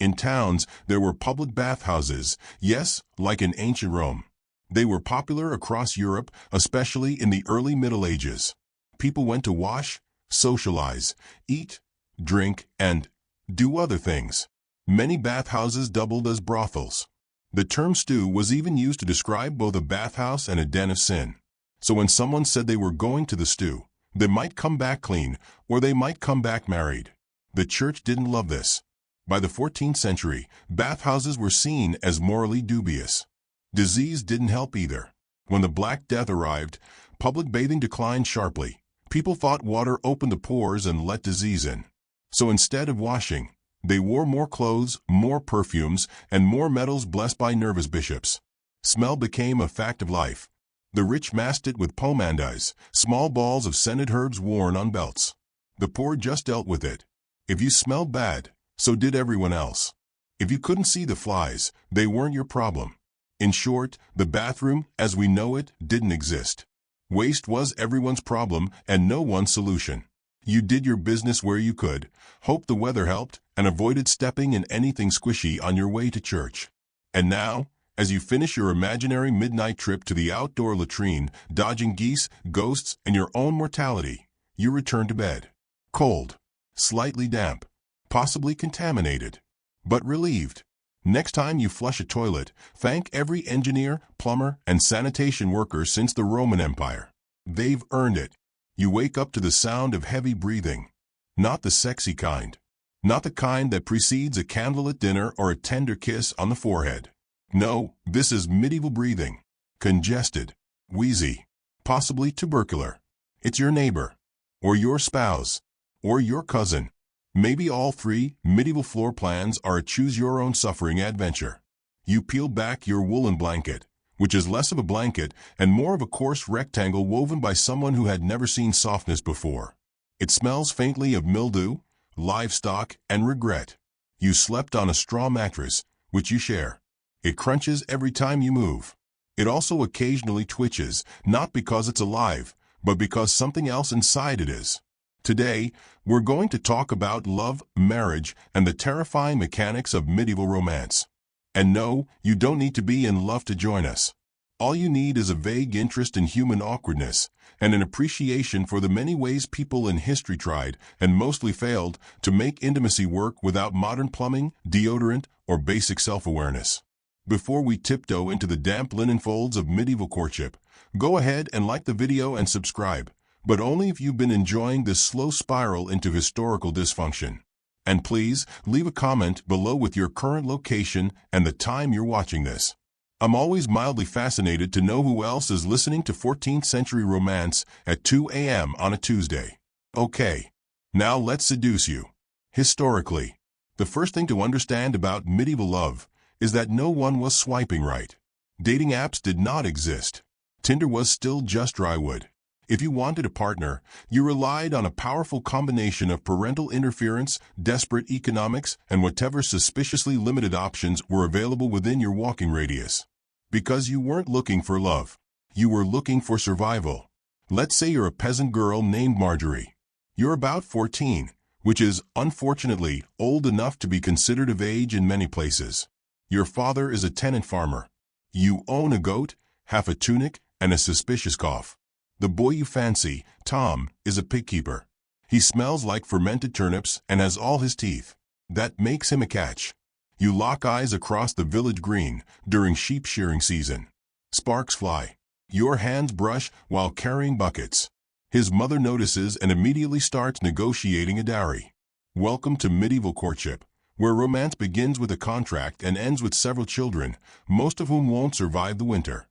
In towns, there were public bathhouses, yes, like in ancient Rome. They were popular across Europe, especially in the early Middle Ages. People went to wash, socialize, eat, drink, and do other things. Many bathhouses doubled as brothels. The term stew was even used to describe both a bathhouse and a den of sin. So when someone said they were going to the stew, they might come back clean, or they might come back married. The church didn't love this. By the 14th century, bathhouses were seen as morally dubious. Disease didn't help either. When the Black Death arrived, public bathing declined sharply. People thought water opened the pores and let disease in. So instead of washing, they wore more clothes, more perfumes, and more medals blessed by nervous bishops. Smell became a fact of life. The rich masked it with pomandis, small balls of scented herbs worn on belts. The poor just dealt with it. If you smelled bad, so did everyone else. If you couldn't see the flies, they weren't your problem. In short, the bathroom, as we know it, didn't exist. Waste was everyone's problem and no one's solution. You did your business where you could, hoped the weather helped, and avoided stepping in anything squishy on your way to church. And now, as you finish your imaginary midnight trip to the outdoor latrine, dodging geese, ghosts, and your own mortality, you return to bed. Cold, slightly damp, possibly contaminated, but relieved. Next time you flush a toilet, thank every engineer, plumber, and sanitation worker since the Roman Empire. They've earned it. You wake up to the sound of heavy breathing. Not the sexy kind. Not the kind that precedes a candlelit dinner or a tender kiss on the forehead. No, this is medieval breathing. Congested. Wheezy. Possibly tubercular. It's your neighbor. Or your spouse. Or your cousin. Maybe all three. Medieval floor plans are a choose-your-own-suffering adventure. You peel back your woolen blanket, which is less of a blanket and more of a coarse rectangle woven by someone who had never seen softness before. It smells faintly of mildew, livestock, and regret. You slept on a straw mattress, which you share. It crunches every time you move. It also occasionally twitches, not because it's alive, but because something else inside it is. Today, we're going to talk about love, marriage, and the terrifying mechanics of medieval romance. And no, you don't need to be in love to join us. All you need is a vague interest in human awkwardness and an appreciation for the many ways people in history tried, and mostly failed, to make intimacy work without modern plumbing, deodorant, or basic self-awareness. Before we tiptoe into the damp linen folds of medieval courtship, go ahead and like the video and subscribe. but only if you've been enjoying this slow spiral into historical dysfunction. And please, leave a comment below with your current location and the time you're watching this. I'm always mildly fascinated to know who else is listening to 14th century romance at 2 a.m. on a Tuesday. Okay, now let's seduce you. Historically, the first thing to understand about medieval love is that no one was swiping right. Dating apps did not exist. Tinder was still just drywood. If you wanted a partner, you relied on a powerful combination of parental interference, desperate economics, and whatever suspiciously limited options were available within your walking radius. Because you weren't looking for love. You were looking for survival. Let's say you're a peasant girl named Marjorie. You're about 14, which is, unfortunately, old enough to be considered of age in many places. Your father is a tenant farmer. You own a goat, half a tunic, and a suspicious cough. The boy you fancy, Tom, is a pig keeper. He smells like fermented turnips and has all his teeth. That makes him a catch. You lock eyes across the village green during sheep shearing season. Sparks fly. Your hands brush while carrying buckets. His mother notices and immediately starts negotiating a dowry. Welcome to medieval courtship, where romance begins with a contract and ends with several children, most of whom won't survive the winter.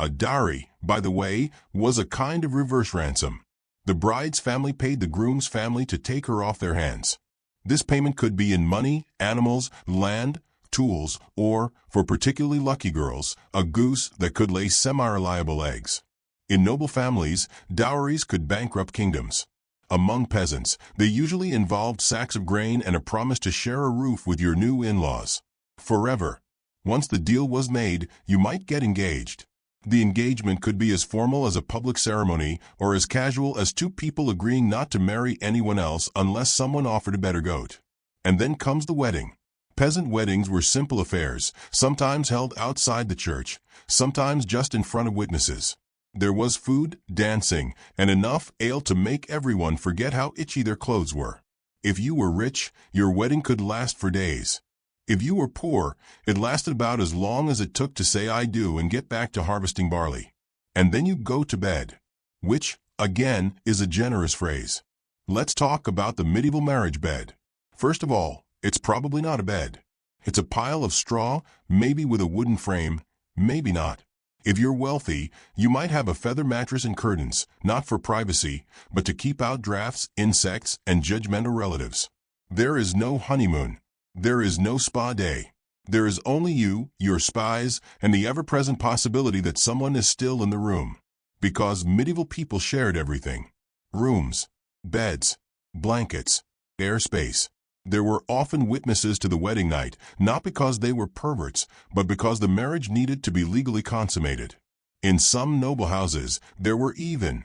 A dowry, by the way, was a kind of reverse ransom. The bride's family paid the groom's family to take her off their hands. This payment could be in money, animals, land, tools, or, for particularly lucky girls, a goose that could lay semi-reliable eggs. In noble families, dowries could bankrupt kingdoms. Among peasants, they usually involved sacks of grain and a promise to share a roof with your new in-laws. Forever. Once the deal was made, you might get engaged. The engagement could be as formal as a public ceremony or as casual as two people agreeing not to marry anyone else unless someone offered a better goat. And then comes the wedding. Peasant weddings were simple affairs, sometimes held outside the church, sometimes just in front of witnesses. There was food, dancing, and enough ale to make everyone forget how itchy their clothes were. If you were rich, your wedding could last for days. If you were poor, it lasted about as long as it took to say I do and get back to harvesting barley. And then you go to bed. Which, again, is a generous phrase. Let's talk about the medieval marriage bed. First of all, it's probably not a bed. It's a pile of straw, maybe with a wooden frame, maybe not. If you're wealthy, you might have a feather mattress and curtains, not for privacy, but to keep out drafts, insects, and judgmental relatives. There is no honeymoon. There is no spa day. There is only you, your spies, and the ever-present possibility that someone is still in the room. Because medieval people shared everything. Rooms, beds, blankets, airspace. There were often witnesses to the wedding night, not because they were perverts, but because the marriage needed to be legally consummated. In some noble houses, there were even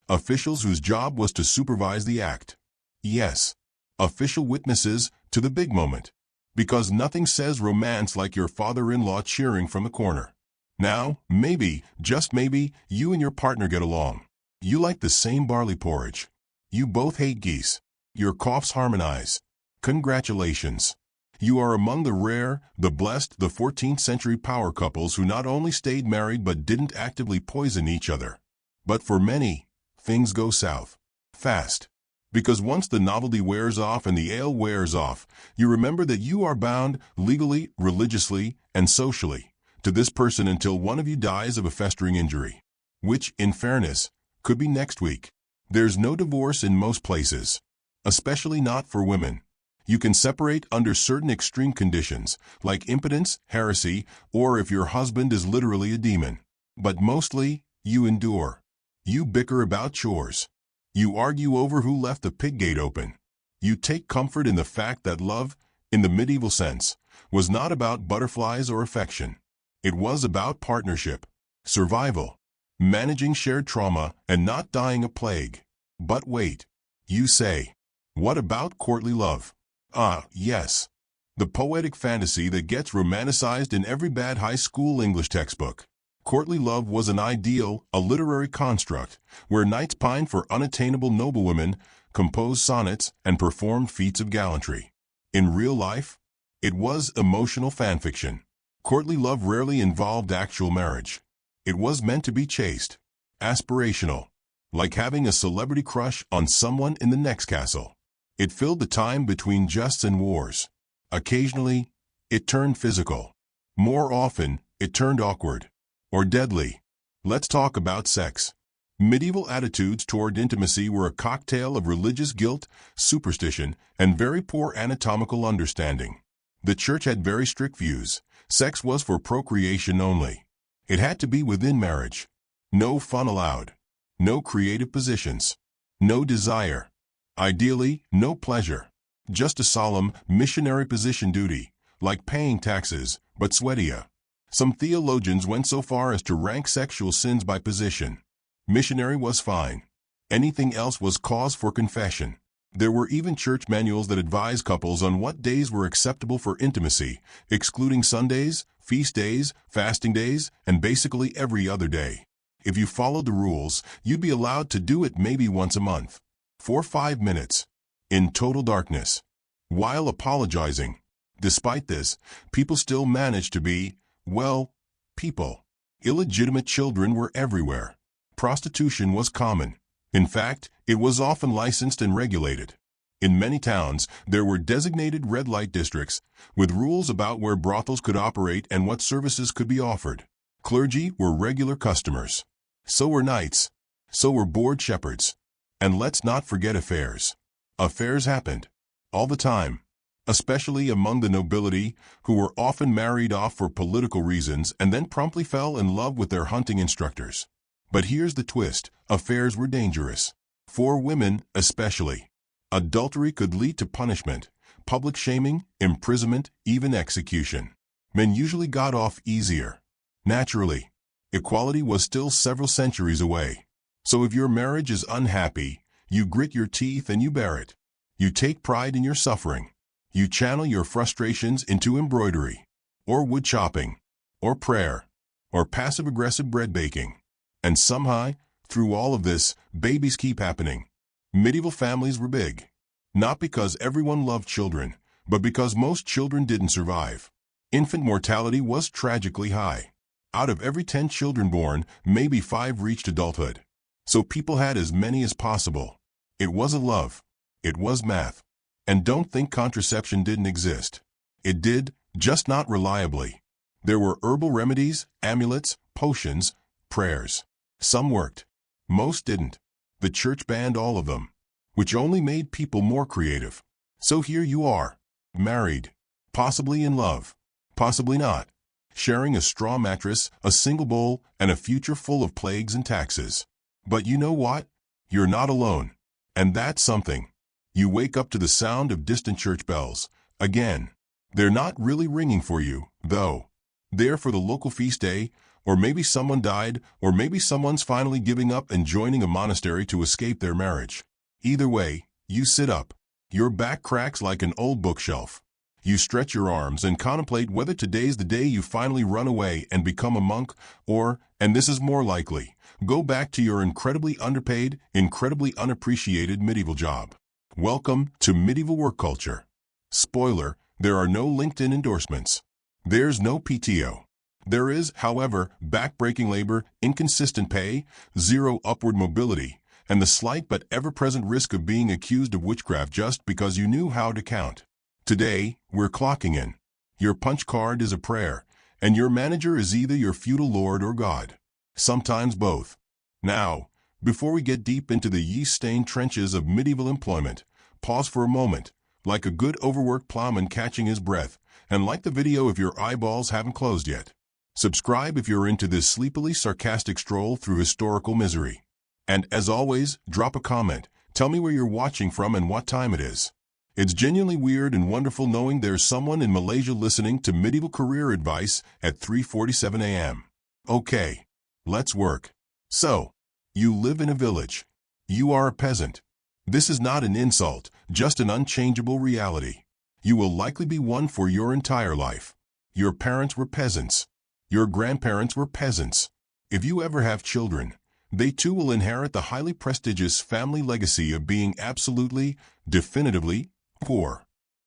officials whose job was to supervise the act. Yes, official witnesses to the big moment. Because nothing says romance like your father-in-law cheering from the corner. Now, maybe, just maybe, you and your partner get along. You like the same barley porridge. You both hate geese. Your coughs harmonize. Congratulations. You are among the rare, the blessed, the 14th century power couples who not only stayed married but didn't actively poison each other. But for many, things go south. Fast. Because once the novelty wears off and the ale wears off, you remember that you are bound, legally, religiously, and socially, to this person until one of you dies of a festering injury. Which, in fairness, could be next week. There's no divorce in most places. Especially not for women. You can separate under certain extreme conditions, like impotence, heresy, or if your husband is literally a demon. But mostly, you endure. You bicker about chores. You argue over who left the pig gate open. You take comfort in the fact that love, in the medieval sense, was not about butterflies or affection. It was about partnership, survival, managing shared trauma, and not dying of plague. But wait, you say, what about courtly love? Ah, yes. The poetic fantasy that gets romanticized in every bad high school English textbook. Courtly love was an ideal, a literary construct, where knights pined for unattainable noblewomen, composed sonnets, and performed feats of gallantry. In real life, it was emotional fanfiction. Courtly love rarely involved actual marriage. It was meant to be chaste, aspirational, like having a celebrity crush on someone in the next castle. It filled the time between justs and wars. Occasionally, it turned physical. More often, it turned awkward or deadly. Let's talk about sex. Medieval attitudes toward intimacy were a cocktail of religious guilt, superstition, and very poor anatomical understanding. The church had very strict views. Sex was for procreation only. It had to be within marriage. No fun allowed. No creative positions. No desire. Ideally, no pleasure. Just a solemn, missionary position duty, like paying taxes, but sweatia. Some theologians went so far as to rank sexual sins by position. Missionary was fine. Anything else was cause for confession. There were even church manuals that advised couples on what days were acceptable for intimacy, excluding Sundays, feast days, fasting days, and basically every other day. If you followed the rules, you'd be allowed to do it maybe once a month. For 5 minutes. In total darkness. While apologizing. Despite this, people still managed to be, well, people. Illegitimate children were everywhere. Prostitution was common. In fact, it was often licensed and regulated. In many towns, there were designated red light districts, with rules about where brothels could operate and what services could be offered. Clergy were regular customers. So were knights. So were board shepherds. And let's not forget affairs. Affairs happened. All the time. Especially among the nobility, who were often married off for political reasons and then promptly fell in love with their hunting instructors. But here's the twist. Affairs were dangerous. For women, especially. Adultery could lead to punishment, public shaming, imprisonment, even execution. Men usually got off easier. Naturally. Equality was still several centuries away. So if your marriage is unhappy, you grit your teeth and you bear it. You take pride in your suffering. You channel your frustrations into embroidery, or wood chopping, or prayer, or passive-aggressive bread baking. And somehow, through all of this, babies keep happening. Medieval families were big. Not because everyone loved children, but because most children didn't survive. Infant mortality was tragically high. Out of every 10 children born, maybe 5 reached adulthood. So people had as many as possible. It wasn't love. It was math. And don't think contraception didn't exist. It did, just not reliably. There were herbal remedies, amulets, potions, prayers. Some worked. Most didn't. The church banned all of them, which only made people more creative. So here you are, married, possibly in love, possibly not, sharing a straw mattress, a single bowl, and a future full of plagues and taxes. But you know what? You're not alone. And that's something. You wake up to the sound of distant church bells. Again. They're not really ringing for you, though. They're for the local feast day, or maybe someone died, or maybe someone's finally giving up and joining a monastery to escape their marriage. Either way, you sit up. Your back cracks like an old bookshelf. You stretch your arms and contemplate whether today's the day you finally run away and become a monk, or, and this is more likely, go back to your incredibly underpaid, incredibly unappreciated medieval job. Welcome to medieval work culture. Spoiler, there are no LinkedIn endorsements. There's no PTO. There is, however, back-breaking labor, inconsistent pay, zero upward mobility, and the slight but ever-present risk of being accused of witchcraft just because you knew how to count. Today, we're clocking in. Your punch card is a prayer, and your manager is either your feudal lord or God. Sometimes both. Now, before we get deep into the yeast-stained trenches of medieval employment, pause for a moment, like a good overworked plowman catching his breath, and like the video if your eyeballs haven't closed yet. Subscribe if you're into this sleepily sarcastic stroll through historical misery. And as always, drop a comment. Tell me where you're watching from and what time it is. It's genuinely weird and wonderful knowing there's someone in Malaysia listening to medieval career advice at 3:47 a.m. Okay, let's work. So, you live in a village. You are a peasant. This is not an insult, just an unchangeable reality. You will likely be one for your entire life. Your parents were peasants. Your grandparents were peasants. If you ever have children, they too will inherit the highly prestigious family legacy of being absolutely, definitively, poor.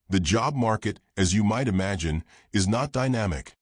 The job market, as you might imagine, is not dynamic.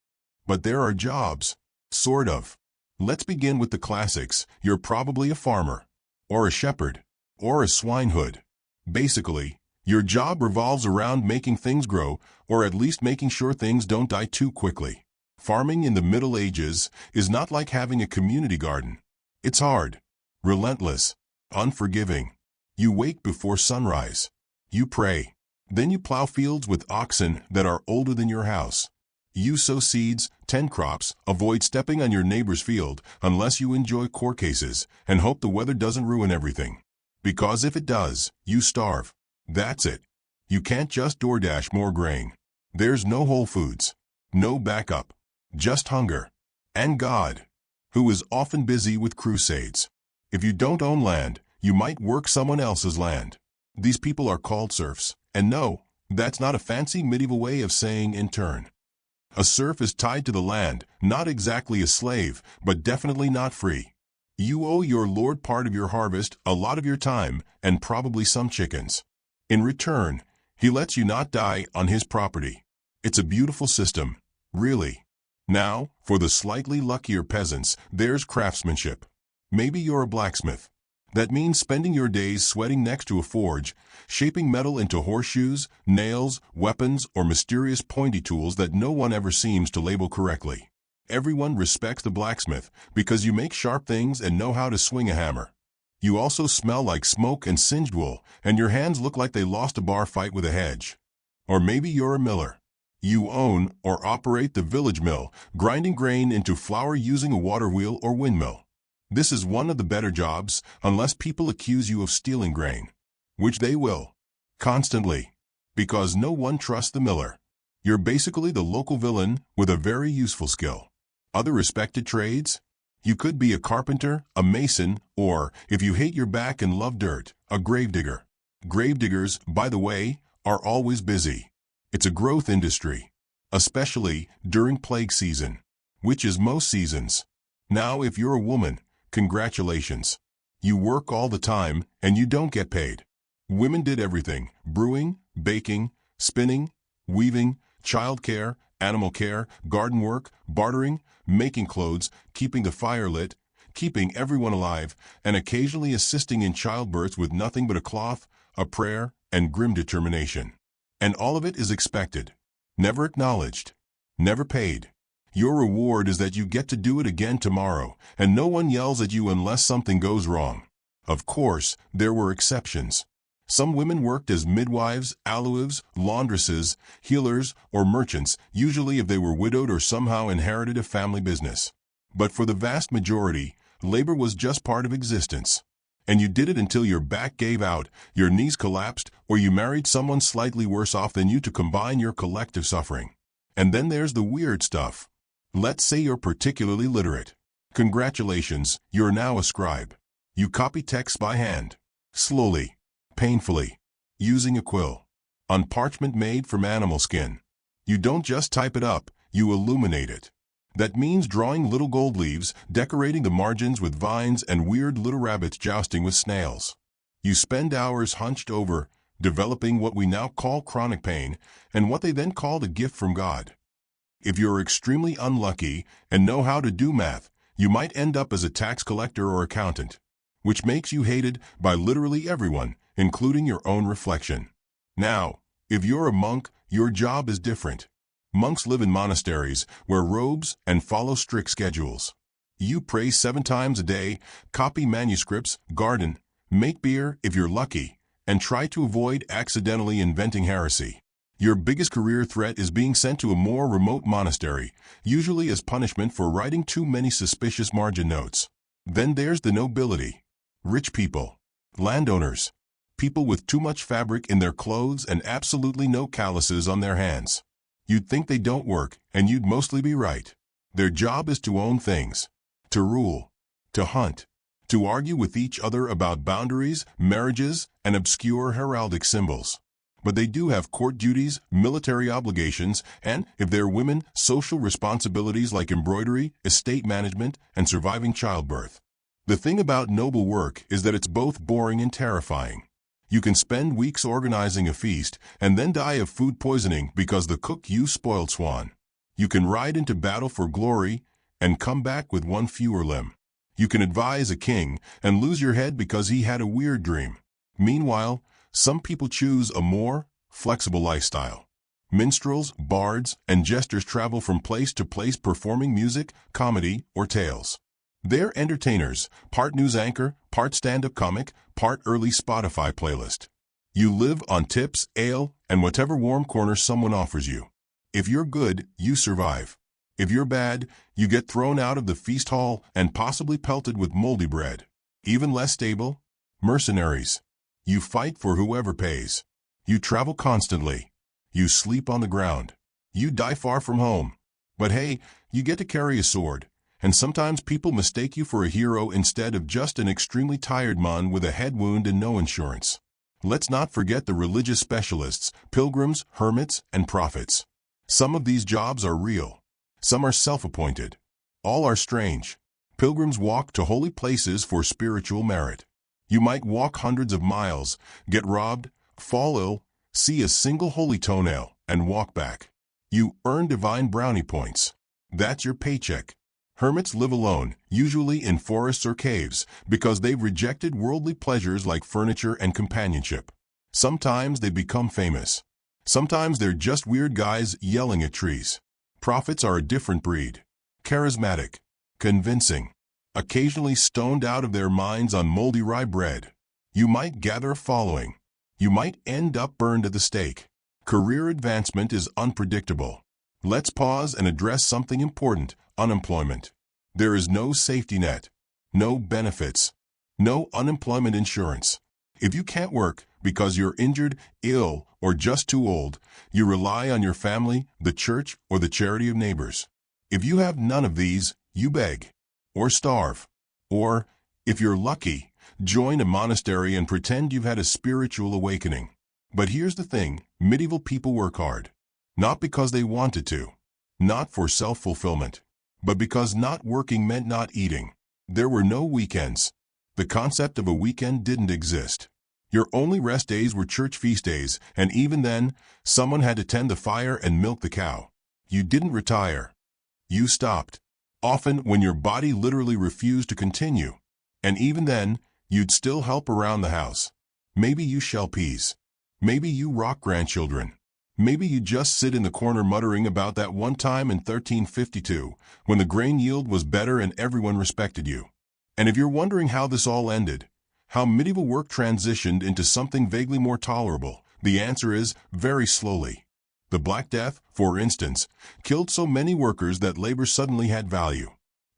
But there are jobs. Sort of. Let's begin with the classics. You're probably a farmer. or a shepherd, or a swineherd. Basically, your job revolves around making things grow, or at least making sure things don't die too quickly. Farming in the Middle Ages is not like having a community garden. It's hard, relentless, unforgiving. You wake before sunrise. You pray. Then you plow fields with oxen that are older than your house. You sow seeds, tend crops, avoid stepping on your neighbor's field unless you enjoy court cases, and hope the weather doesn't ruin everything. Because if it does, you starve. That's it. You can't just DoorDash more grain. There's no Whole Foods. No backup. Just hunger. And God, who is often busy with crusades. If you don't own land, you might work someone else's land. These people are called serfs. And no, that's not a fancy medieval way of saying intern. A serf is tied to the land, not exactly a slave, but definitely not free. You owe your lord part of your harvest, a lot of your time, and probably some chickens. In return, he lets you not die on his property. It's a beautiful system, really. Now, for the slightly luckier peasants, there's craftsmanship. Maybe you're a blacksmith. That means spending your days sweating next to a forge, shaping metal into horseshoes, nails, weapons, or mysterious pointy tools that no one ever seems to label correctly. Everyone respects the blacksmith because you make sharp things and know how to swing a hammer. You also smell like smoke and singed wool, and your hands look like they lost a bar fight with a hedge. Or maybe you're a miller. You own or operate the village mill, grinding grain into flour using a water wheel or windmill. This is one of the better jobs, unless people accuse you of stealing grain, which they will, constantly, because no one trusts the miller. You're basically the local villain with a very useful skill. Other respected trades? You could be a carpenter, a mason, or, if you hate your back and love dirt, a gravedigger. Gravediggers, by the way, are always busy. It's a growth industry, especially during plague season, which is most seasons. Now, if you're a woman, congratulations. You work all the time, and you don't get paid. Women did everything: brewing, baking, spinning, weaving, childcare, animal care, garden work, bartering, making clothes, keeping the fire lit, keeping everyone alive, and occasionally assisting in childbirth with nothing but a cloth, a prayer, and grim determination. And all of it is expected, never acknowledged, never paid. Your reward is that you get to do it again tomorrow, and no one yells at you unless something goes wrong. Of course, there were exceptions. Some women worked as midwives, alewives, laundresses, healers, or merchants, usually if they were widowed or somehow inherited a family business. But for the vast majority, labor was just part of existence. And you did it until your back gave out, your knees collapsed, or you married someone slightly worse off than you to combine your collective suffering. And then there's the weird stuff. Let's say you're particularly literate. Congratulations, you're now a scribe. You copy text by hand, slowly, painfully, using a quill, on parchment made from animal skin. You don't just type it up, you illuminate it. That means drawing little gold leaves, decorating the margins with vines, and weird little rabbits jousting with snails. You spend hours hunched over, developing what we now call chronic pain, and what they then called a gift from God. If you're extremely unlucky and know how to do math, you might end up as a tax collector or accountant, which makes you hated by literally everyone, including your own reflection. Now, if you're a monk, your job is different. Monks live in monasteries, wear robes, and follow strict schedules. You pray 7 times a day, copy manuscripts, garden, make beer if you're lucky, and try to avoid accidentally inventing heresy. Your biggest career threat is being sent to a more remote monastery, usually as punishment for writing too many suspicious margin notes. Then there's the nobility. Rich people, landowners, people with too much fabric in their clothes and absolutely no calluses on their hands. You'd think they don't work, and you'd mostly be right. Their job is to own things, to rule, to hunt, to argue with each other about boundaries, marriages, and obscure heraldic symbols. But they do have court duties, military obligations, and, if they're women, social responsibilities like embroidery, estate management, and surviving childbirth. The thing about noble work is that it's both boring and terrifying. You can spend weeks organizing a feast and then die of food poisoning because the cook used spoiled swan. You can ride into battle for glory and come back with one fewer limb. You can advise a king and lose your head because he had a weird dream. Meanwhile, some people choose a more flexible lifestyle. Minstrels, bards, and jesters travel from place to place performing music, comedy, or tales. They're entertainers, part news anchor, part stand-up comic, part early Spotify playlist. You live on tips, ale, and whatever warm corner someone offers you. If you're good, you survive. If you're bad, you get thrown out of the feast hall and possibly pelted with moldy bread. Even less stable? Mercenaries. You fight for whoever pays. You travel constantly. You sleep on the ground. You die far from home. But hey, you get to carry a sword. And sometimes people mistake you for a hero instead of just an extremely tired man with a head wound and no insurance. Let's not forget the religious specialists, pilgrims, hermits, and prophets. Some of these jobs are real. Some are self-appointed. All are strange. Pilgrims walk to holy places for spiritual merit. You might walk hundreds of miles, get robbed, fall ill, see a single holy toenail, and walk back. You earn divine brownie points. That's your paycheck. Hermits live alone, usually in forests or caves, because they've rejected worldly pleasures like furniture and companionship. Sometimes they become famous. Sometimes they're just weird guys yelling at trees. Prophets are a different breed. Charismatic, convincing, occasionally stoned out of their minds on moldy rye bread. You might gather a following. You might end up burned at the stake. Career advancement is unpredictable. Let's pause and address something important: unemployment. There is no safety net, no benefits, no unemployment insurance. If you can't work because you're injured, ill, or just too old, you rely on your family, the church, or the charity of neighbors. If you have none of these, you beg, or starve, or, if you're lucky, join a monastery and pretend you've had a spiritual awakening. But here's the thing: medieval people work hard. Not because they wanted to, not for self-fulfillment, but because not working meant not eating. There were no weekends. The concept of a weekend didn't exist. Your only rest days were church feast days, and even then, someone had to tend the fire and milk the cow. You didn't retire. You stopped. Often when your body literally refused to continue. And even then, you'd still help around the house. Maybe you shell peas. Maybe you rock grandchildren. Maybe you just sit in the corner muttering about that one time in 1352, when the grain yield was better and everyone respected you. And if you're wondering how this all ended, how medieval work transitioned into something vaguely more tolerable, the answer is very slowly. The Black Death, for instance, killed so many workers that labor suddenly had value.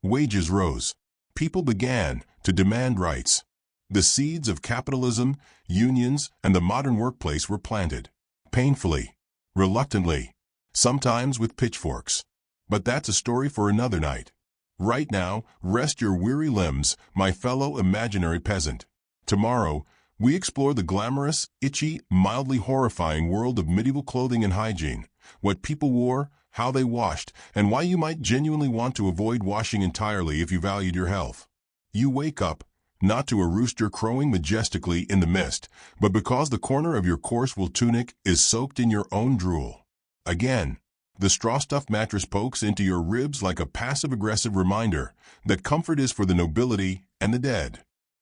Wages rose. People began to demand rights. The seeds of capitalism, unions, and the modern workplace were planted. Painfully, reluctantly, sometimes with pitchforks. But that's a story for another night. Right now, rest your weary limbs, my fellow imaginary peasant. Tomorrow, we explore the glamorous, itchy, mildly horrifying world of medieval clothing and hygiene, what people wore, how they washed, and why you might genuinely want to avoid washing entirely if you valued your health. You wake up, not to a rooster crowing majestically in the mist, but because the corner of your coarse-wool tunic is soaked in your own drool. Again, the straw-stuffed mattress pokes into your ribs like a passive-aggressive reminder that comfort is for the nobility and the dead.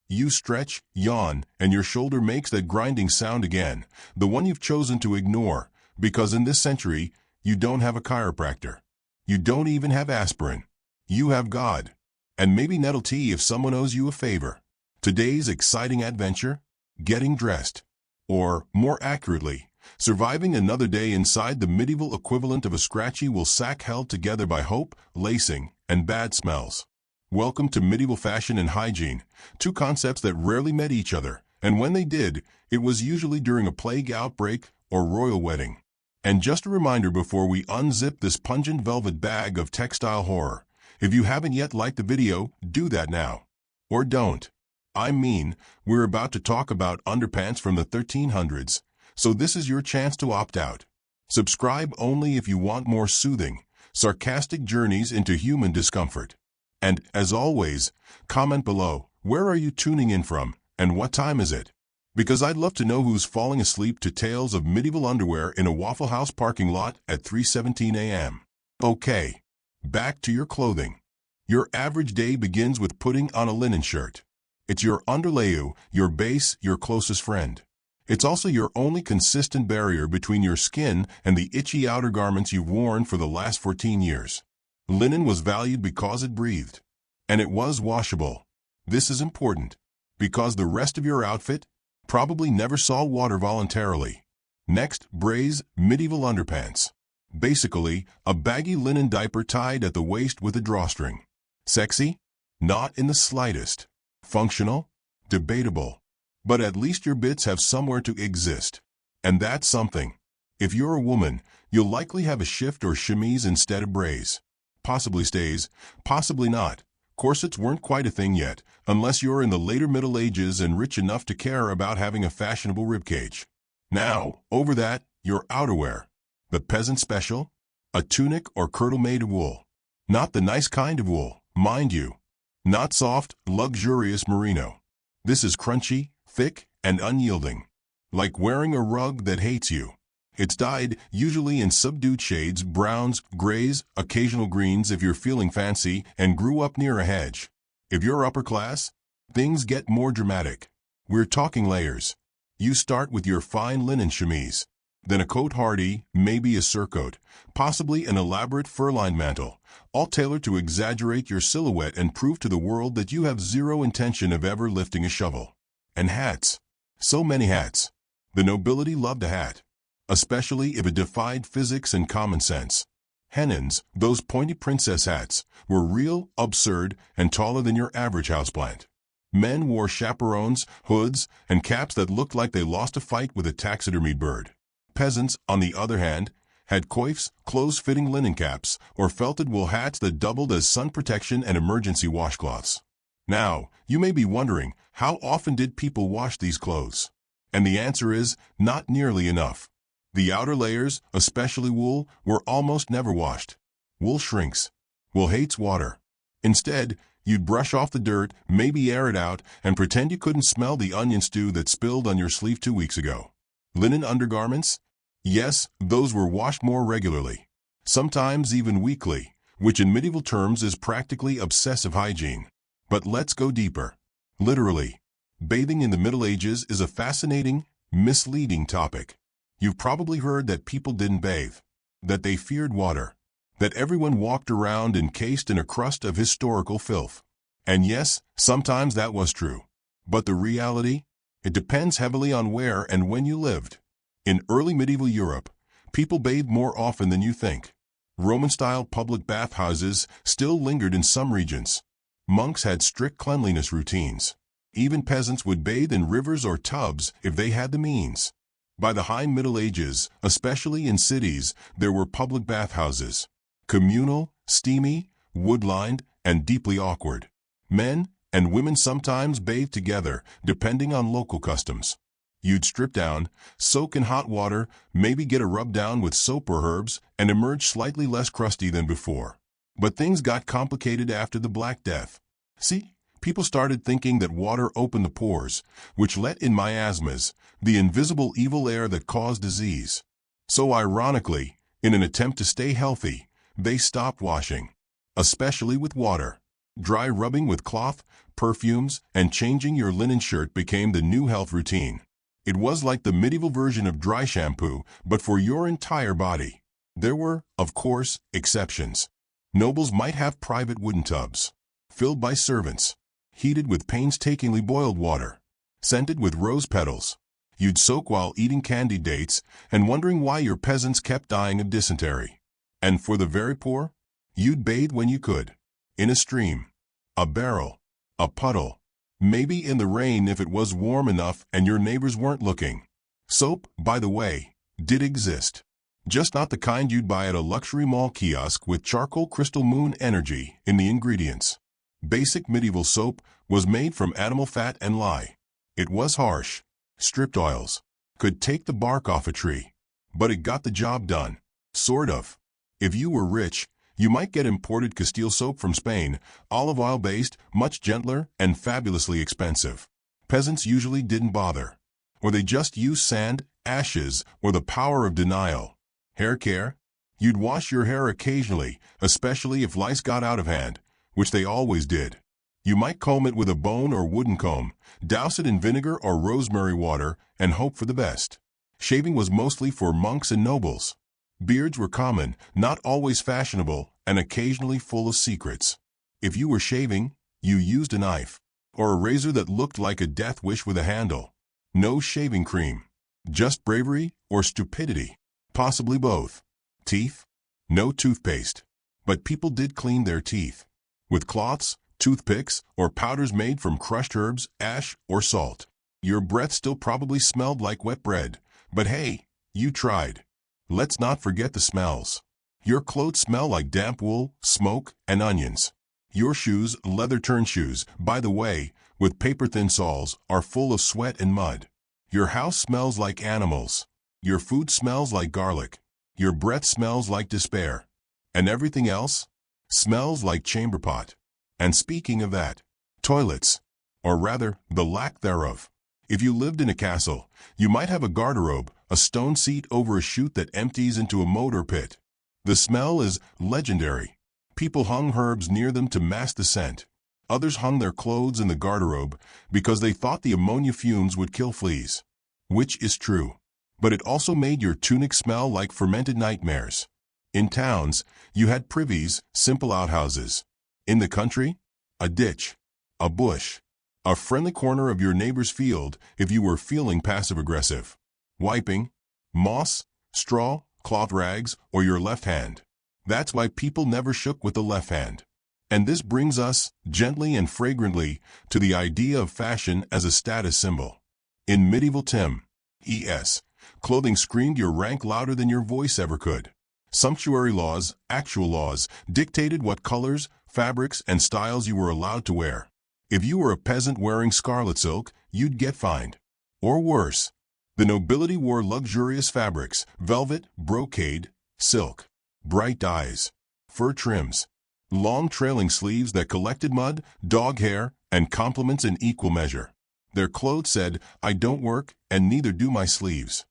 You stretch, yawn, and your shoulder makes that grinding sound again, the one you've chosen to ignore, because in this century, you don't have a chiropractor. You don't even have aspirin. You have God. And maybe nettle tea if someone owes you a favor. Today's exciting adventure? Getting dressed. Or, more accurately, surviving another day inside the medieval equivalent of a scratchy wool sack held together by hope, lacing, and bad smells. Welcome to medieval fashion and hygiene, two concepts that rarely met each other, and when they did, it was usually during a plague outbreak or royal wedding. And just a reminder before we unzip this pungent velvet bag of textile horror, if you haven't yet liked the video, do that now. Or don't. I mean, we're about to talk about underpants from the 1300s, so this is your chance to opt out. Subscribe only if you want more soothing, sarcastic journeys into human discomfort. And, as always, comment below, where are you tuning in from, and what time is it? Because I'd love to know who's falling asleep to tales of medieval underwear in a Waffle House parking lot at 3:17 a.m. Okay, back to your clothing. Your average day begins with putting on a linen shirt. It's your underlayer, your base, your closest friend. It's also your only consistent barrier between your skin and the itchy outer garments you've worn for the last 14 years. Linen was valued because it breathed. And it was washable. This is important, because the rest of your outfit probably never saw water voluntarily. Next, braids, medieval underpants. Basically, a baggy linen diaper tied at the waist with a drawstring. Sexy? Not in the slightest. Functional? Debatable. But at least your bits have somewhere to exist. And that's something. If you're a woman, you'll likely have a shift or chemise instead of braids. Possibly stays, possibly not. Corsets weren't quite a thing yet, unless you're in the later Middle Ages and rich enough to care about having a fashionable ribcage. Now, over that, your outerwear. The peasant special? A tunic or kirtle made of wool. Not the nice kind of wool, mind you. Not soft, luxurious merino. This is crunchy, thick, and unyielding. Like wearing a rug that hates you. It's dyed, usually in subdued shades, browns, grays, occasional greens if you're feeling fancy, and grew up near a hedge. If you're upper class, things get more dramatic. We're talking layers. You start with your fine linen chemise. Then a cote-hardie, maybe a surcoat, possibly an elaborate fur-lined mantle, all tailored to exaggerate your silhouette and prove to the world that you have zero intention of ever lifting a shovel. And hats. So many hats. The nobility loved a hat, especially if it defied physics and common sense. Hennins, those pointy princess hats, were real, absurd, and taller than your average houseplant. Men wore chaperones, hoods, and caps that looked like they lost a fight with a taxidermied bird. Peasants, on the other hand, had coifs, close-fitting linen caps, or felted wool hats that doubled as sun protection and emergency washcloths. Now, you may be wondering, how often did people wash these clothes? And the answer is, not nearly enough. The outer layers, especially wool, were almost never washed. Wool shrinks. Wool hates water. Instead, you'd brush off the dirt, maybe air it out, and pretend you couldn't smell the onion stew that spilled on your sleeve 2 weeks ago. Linen undergarments? Yes, those were washed more regularly. Sometimes even weekly, which in medieval terms is practically obsessive hygiene. But let's go deeper. Literally, bathing in the Middle Ages is a fascinating, misleading topic. You've probably heard that people didn't bathe, that they feared water, that everyone walked around encased in a crust of historical filth. And yes, sometimes that was true. But the reality? It depends heavily on where and when you lived. In early medieval Europe, people bathed more often than you think. Roman-style public bathhouses still lingered in some regions. Monks had strict cleanliness routines. Even peasants would bathe in rivers or tubs if they had the means. By the High Middle Ages, especially in cities, there were public bathhouses. Communal, steamy, wood-lined, and deeply awkward. Men and women sometimes bathed together, depending on local customs. You'd strip down, soak in hot water, maybe get a rub down with soap or herbs, and emerge slightly less crusty than before. But things got complicated after the Black Death. See, people started thinking that water opened the pores, which let in miasmas, the invisible evil air that caused disease. So ironically, in an attempt to stay healthy, they stopped washing, especially with water. Dry rubbing with cloth, perfumes, and changing your linen shirt became the new health routine. It was like the medieval version of dry shampoo, but for your entire body. There were, of course, exceptions. Nobles might have private wooden tubs, filled by servants, heated with painstakingly boiled water, scented with rose petals. You'd soak while eating candied dates and wondering why your peasants kept dying of dysentery. And for the very poor, you'd bathe when you could. In a stream, a barrel, a puddle, maybe in the rain if it was warm enough and your neighbors weren't looking. Soap, by the way, did exist. Just not the kind you'd buy at a luxury mall kiosk with charcoal crystal moon energy in the ingredients. Basic medieval soap was made from animal fat and lye. It was harsh, stripped oils, could take the bark off a tree. But it got the job done. Sort of. If you were rich, you might get imported Castile soap from Spain, olive oil-based, much gentler, and fabulously expensive. Peasants usually didn't bother. Or they just used sand, ashes, or the power of denial. Hair care? You'd wash your hair occasionally, especially if lice got out of hand. which they always did. You might comb it with a bone or wooden comb, douse it in vinegar or rosemary water, and hope for the best. Shaving was mostly for monks and nobles. Beards were common, not always fashionable, and occasionally full of secrets. If you were shaving, you used a knife, or a razor that looked like a death wish with a handle. No shaving cream. Just bravery or stupidity. Possibly both. Teeth? No toothpaste. But people did clean their teeth. With cloths, toothpicks, or powders made from crushed herbs, ash, or salt. Your breath still probably smelled like wet bread, but hey, you tried. Let's not forget the smells. Your clothes smell like damp wool, smoke, and onions. Your shoes, leather turn shoes, by the way, with paper-thin soles, are full of sweat and mud. Your house smells like animals. Your food smells like garlic. Your breath smells like despair. And everything else smells like chamber pot. And speaking of that, toilets, or rather, the lack thereof. If you lived in a castle, you might have a garderobe, a stone seat over a chute that empties into a moat or pit. The smell is legendary. People hung herbs near them to mask the scent. Others hung their clothes in the garderobe because they thought the ammonia fumes would kill fleas. Which is true. But it also made your tunic smell like fermented nightmares. In towns, you had privies, simple outhouses. In the country, a ditch, a bush, a friendly corner of your neighbor's field if you were feeling passive-aggressive. Wiping, moss, straw, cloth rags, or your left hand. That's why people never shook with the left hand. And this brings us, gently and fragrantly, to the idea of fashion as a status symbol. In medieval times, clothing screamed your rank louder than your voice ever could. Sumptuary laws, actual laws, dictated what colors, fabrics, and styles you were allowed to wear. If you were a peasant wearing scarlet silk, you'd get fined. Or worse, the nobility wore luxurious fabrics, velvet, brocade, silk, bright dyes, fur trims, long trailing sleeves that collected mud, dog hair, and compliments in equal measure. Their clothes said, "I don't work, and neither do my sleeves."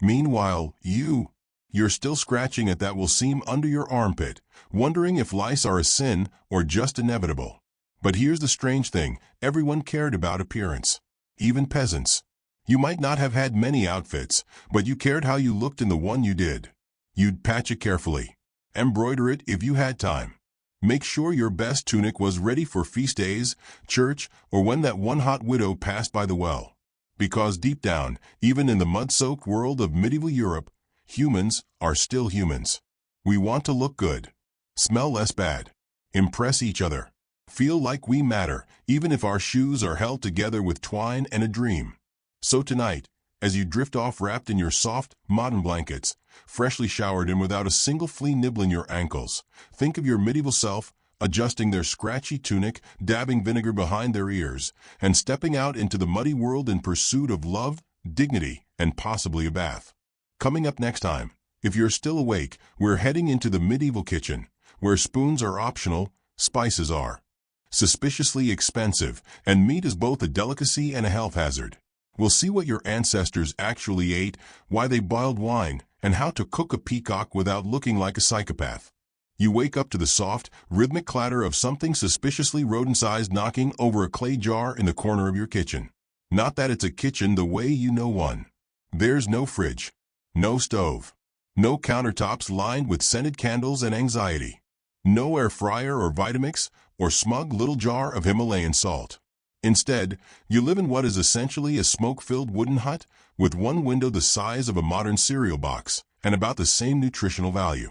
Meanwhile, you're still scratching at that will seam under your armpit, wondering if lice are a sin or just inevitable. But here's the strange thing, everyone cared about appearance. Even peasants. You might not have had many outfits, but you cared how you looked in the one you did. You'd patch it carefully. Embroider it if you had time. Make sure your best tunic was ready for feast days, church, or when that one hot widow passed by the well. Because deep down, even in the mud-soaked world of medieval Europe, humans are still humans. We want to look good, smell less bad, impress each other, feel like we matter, even if our shoes are held together with twine and a dream. So tonight, as you drift off wrapped in your soft, modern blankets, freshly showered and without a single flea nibbling your ankles, think of your medieval self, adjusting their scratchy tunic, dabbing vinegar behind their ears, and stepping out into the muddy world in pursuit of love, dignity, and possibly a bath. Coming up next time, if you're still awake, we're heading into the medieval kitchen, where spoons are optional, spices are suspiciously expensive, and meat is both a delicacy and a health hazard. We'll see what your ancestors actually ate, why they boiled wine, and how to cook a peacock without looking like a psychopath. You wake up to the soft, rhythmic clatter of something suspiciously rodent-sized knocking over a clay jar in the corner of your kitchen. Not that it's a kitchen the way you know one. There's no fridge, no stove, no countertops lined with scented candles and anxiety, no air fryer or Vitamix or smug little jar of Himalayan salt. Instead, you live in what is essentially a smoke-filled wooden hut with one window the size of a modern cereal box and about the same nutritional value.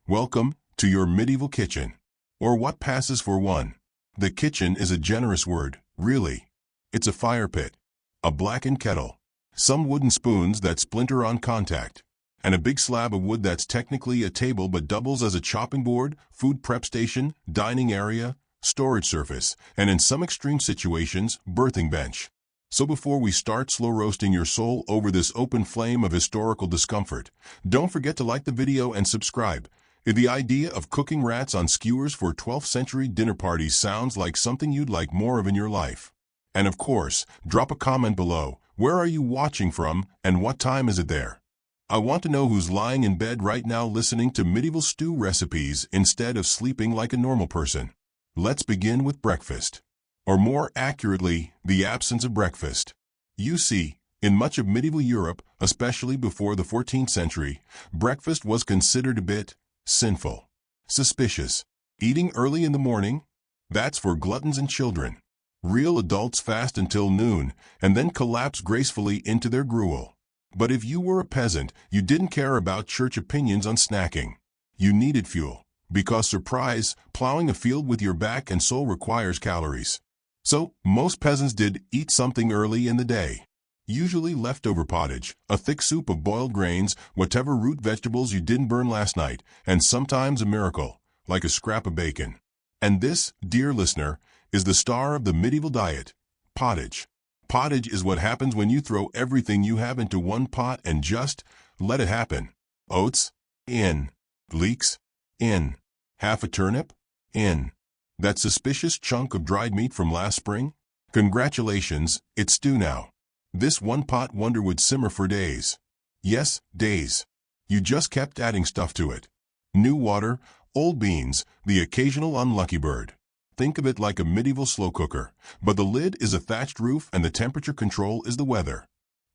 Welcome to your medieval kitchen, or what passes for one. The kitchen is a generous word, really. It's a fire pit, a blackened kettle, some wooden spoons that splinter on contact, and a big slab of wood that's technically a table but doubles as a chopping board, food prep station, dining area, storage surface, and in some extreme situations, birthing bench. So before we start slow roasting your soul over this open flame of historical discomfort, don't forget to like the video and subscribe. If the idea of cooking rats on skewers for 12th century dinner parties sounds like something you'd like more of in your life. And of course, drop a comment below. Where are you watching from, and what time is it there? I want to know who's lying in bed right now listening to medieval stew recipes instead of sleeping like a normal person. Let's begin with breakfast. Or more accurately, the absence of breakfast. You see, in much of medieval Europe, especially before the 14th century, breakfast was considered a bit sinful, suspicious. Eating early in the morning? That's for gluttons and children. Real adults fast until noon and then collapse gracefully into their gruel. But if you were a peasant, you didn't care about church opinions on snacking. You needed fuel, because surprise, plowing a field with your back and soul requires calories. So, most peasants did eat something early in the day. Usually leftover pottage, a thick soup of boiled grains, whatever root vegetables you didn't burn last night, and sometimes a miracle, like a scrap of bacon. And this, dear listener, is the star of the medieval diet, pottage. Pottage is what happens when you throw everything you have into one pot and just let it happen. Oats? In. Leeks? In. Half a turnip? In. That suspicious chunk of dried meat from last spring? Congratulations, it's stew now. This one-pot wonder would simmer for days. Yes, days. You just kept adding stuff to it. New water, old beans, the occasional unlucky bird. Think of it like a medieval slow cooker, but the lid is a thatched roof and the temperature control is the weather.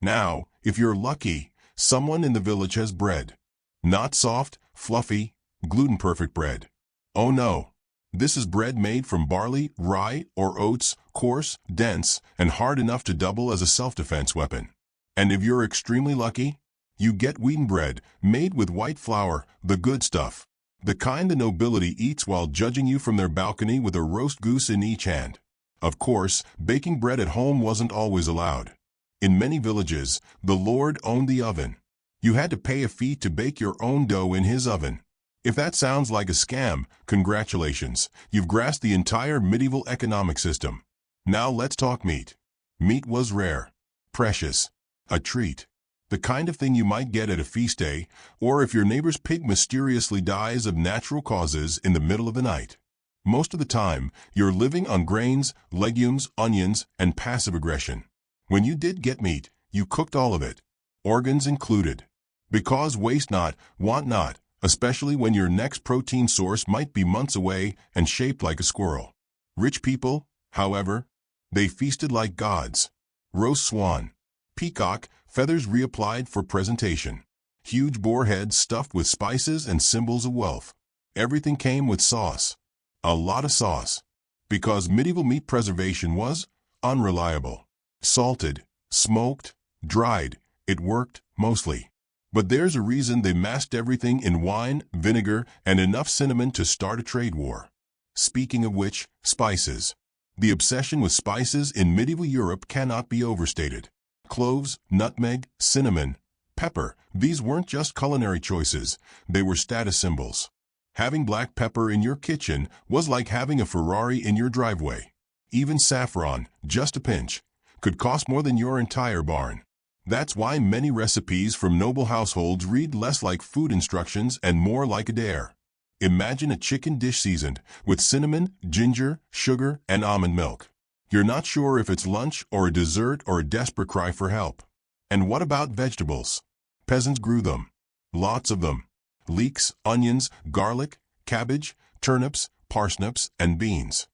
Now, if you're lucky, someone in the village has bread. Not soft, fluffy, gluten-perfect bread. Oh no. This is bread made from barley, rye, or oats, coarse, dense, and hard enough to double as a self-defense weapon. And if you're extremely lucky, you get wheaten bread, made with white flour, the good stuff. The kind the nobility eats while judging you from their balcony with a roast goose in each hand. Of course, baking bread at home wasn't always allowed. In many villages, the lord owned the oven. You had to pay a fee to bake your own dough in his oven. If that sounds like a scam, congratulations, you've grasped the entire medieval economic system. Now let's talk meat. Meat was rare, precious, a treat. The kind of thing you might get at a feast day, or if your neighbor's pig mysteriously dies of natural causes in the middle of the night. Most of the time, you're living on grains, legumes, onions, and passive aggression. When you did get meat, you cooked all of it, organs included. Because waste not, want not, especially when your next protein source might be months away and shaped like a squirrel. Rich people, however, they feasted like gods. Roast swan, peacock, feathers reapplied for presentation. Huge boar heads stuffed with spices and symbols of wealth. Everything came with sauce. A lot of sauce. Because medieval meat preservation was unreliable. Salted, smoked, dried, it worked, mostly. But there's a reason they masked everything in wine, vinegar, and enough cinnamon to start a trade war. Speaking of which, spices. The obsession with spices in medieval Europe cannot be overstated. Cloves, nutmeg, cinnamon, pepper, these weren't just culinary choices, they were status symbols. Having black pepper in your kitchen was like having a Ferrari in your driveway. Even saffron, just a pinch, could cost more than your entire barn. That's why many recipes from noble households read less like food instructions and more like a dare. Imagine a chicken dish seasoned with cinnamon, ginger, sugar, and almond milk. You're not sure if it's lunch or a dessert or a desperate cry for help. And what about vegetables? Peasants grew them. Lots of them. Leeks, onions, garlic, cabbage, turnips, parsnips, and beans.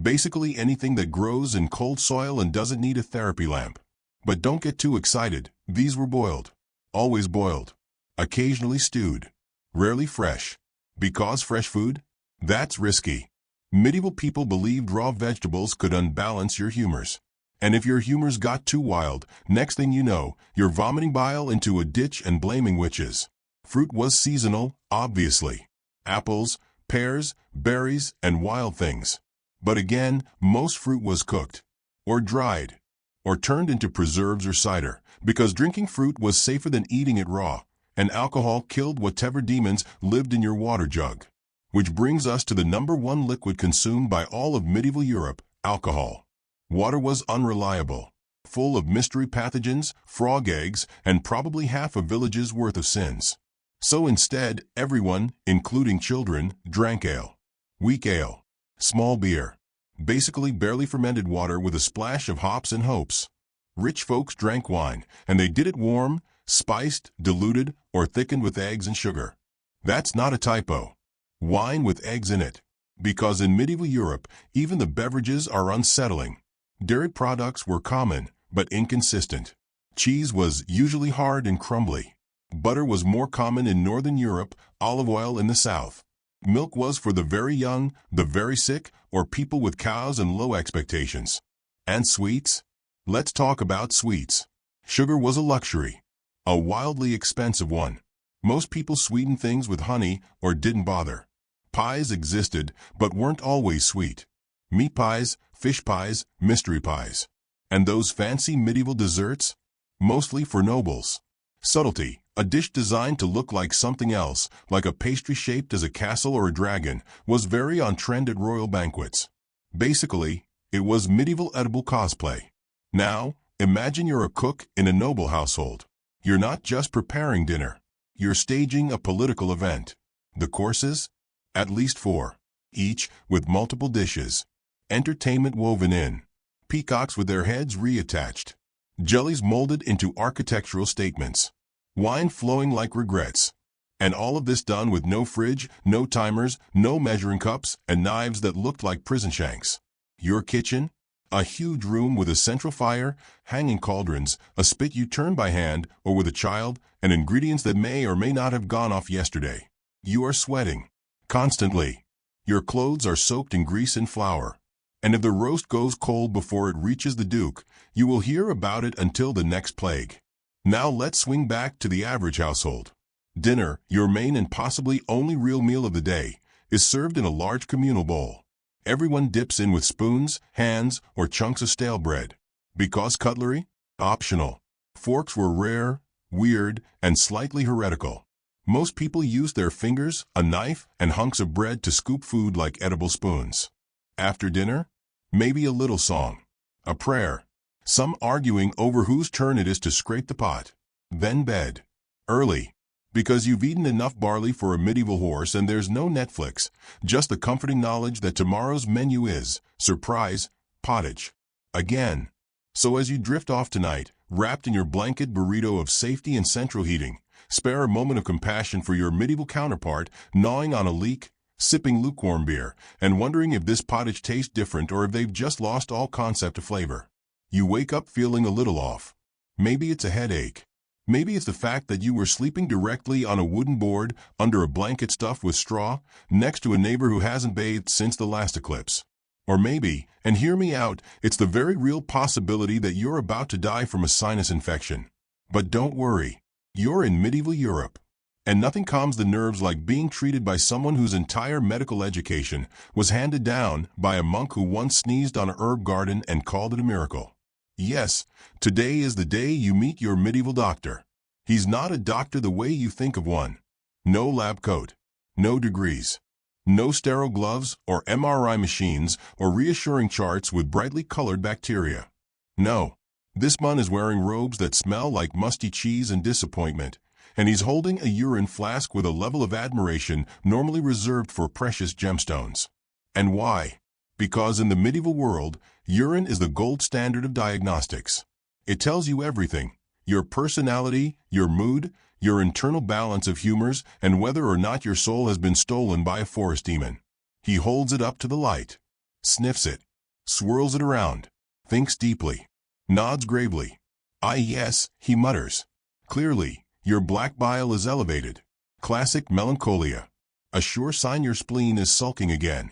Basically anything that grows in cold soil and doesn't need a therapy lamp. But don't get too excited, these were boiled. Always boiled. Occasionally stewed. Rarely fresh. Because fresh food? That's risky. Medieval people believed raw vegetables could unbalance your humors. And if your humors got too wild, next thing you know, you're vomiting bile into a ditch and blaming witches. Fruit was seasonal, obviously. Apples, pears, berries, and wild things. But again, most fruit was cooked. Or dried. Or turned into preserves or cider, because drinking fruit was safer than eating it raw, and alcohol killed whatever demons lived in your water jug. Which brings us to the #1 liquid consumed by all of medieval Europe, alcohol. Water was unreliable, full of mystery pathogens, frog eggs, and probably half a village's worth of sins. So instead, everyone, including children, drank ale. Weak ale. Small beer. Basically barely fermented water with a splash of hops and hopes. Rich folks drank wine, and they did it warm, spiced, diluted, or thickened with eggs and sugar. That's not a typo. Wine with eggs in it. Because in medieval Europe, even the beverages are unsettling. Dairy products were common, but inconsistent. Cheese was usually hard and crumbly. Butter was more common in Northern Europe, olive oil in the South. Milk was for the very young, the very sick, or people with cows and low expectations. And sweets? Let's talk about sweets. Sugar was a luxury, a wildly expensive one. Most people sweetened things with honey or didn't bother. Pies existed, but weren't always sweet. Meat pies, fish pies, mystery pies. And those fancy medieval desserts? Mostly for nobles. Subtlety, a dish designed to look like something else, like a pastry shaped as a castle or a dragon, was very on trend at royal banquets. Basically, it was medieval edible cosplay. Now, imagine you're a cook in a noble household. You're not just preparing dinner. You're staging a political event. The courses? At least 4. Each with multiple dishes. Entertainment woven in. Peacocks with their heads reattached. Jellies molded into architectural statements. Wine flowing like regrets. And all of this done with no fridge, no timers, no measuring cups, and knives that looked like prison shanks. Your kitchen? A huge room with a central fire, hanging cauldrons, a spit you turn by hand or with a child, and ingredients that may or may not have gone off yesterday. You are sweating. Constantly. Your clothes are soaked in grease and flour. And if the roast goes cold before it reaches the duke, you will hear about it until the next plague. Now let's swing back to the average household. Dinner, your main and possibly only real meal of the day, is served in a large communal bowl. Everyone dips in with spoons, hands, or chunks of stale bread. Because cutlery? Optional. Forks were rare, weird, and slightly heretical. Most people used their fingers, a knife, and hunks of bread to scoop food like edible spoons. After dinner? Maybe a little song. A prayer. Some arguing over whose turn it is to scrape the pot. Then bed. Early. Because you've eaten enough barley for a medieval horse and there's no Netflix, just the comforting knowledge that tomorrow's menu is, surprise, pottage. Again. So as you drift off tonight, wrapped in your blanket burrito of safety and central heating, spare a moment of compassion for your medieval counterpart, gnawing on a leek, sipping lukewarm beer, and wondering if this pottage tastes different or if they've just lost all concept of flavor. You wake up feeling a little off. Maybe it's a headache. Maybe it's the fact that you were sleeping directly on a wooden board under a blanket stuffed with straw next to a neighbor who hasn't bathed since the last eclipse. Or maybe, and hear me out, it's the very real possibility that you're about to die from a sinus infection. But don't worry. You're in medieval Europe. And nothing calms the nerves like being treated by someone whose entire medical education was handed down by a monk who once sneezed on a herb garden and called it a miracle. Yes, today is the day you meet your medieval doctor. He's not a doctor the way you think of one. No lab coat. No degrees. No sterile gloves or MRI machines or reassuring charts with brightly colored bacteria. No. This man is wearing robes that smell like musty cheese and disappointment, and he's holding a urine flask with a level of admiration normally reserved for precious gemstones. And why? Because in the medieval world, urine is the gold standard of diagnostics. It tells you everything: your personality, your mood, your internal balance of humors, and whether or not your soul has been stolen by a forest demon. He holds it up to the light, sniffs it, swirls it around, thinks deeply, nods gravely. "Ah yes," he mutters. Clearly, your black bile is elevated. Classic melancholia. A sure sign your spleen is sulking again.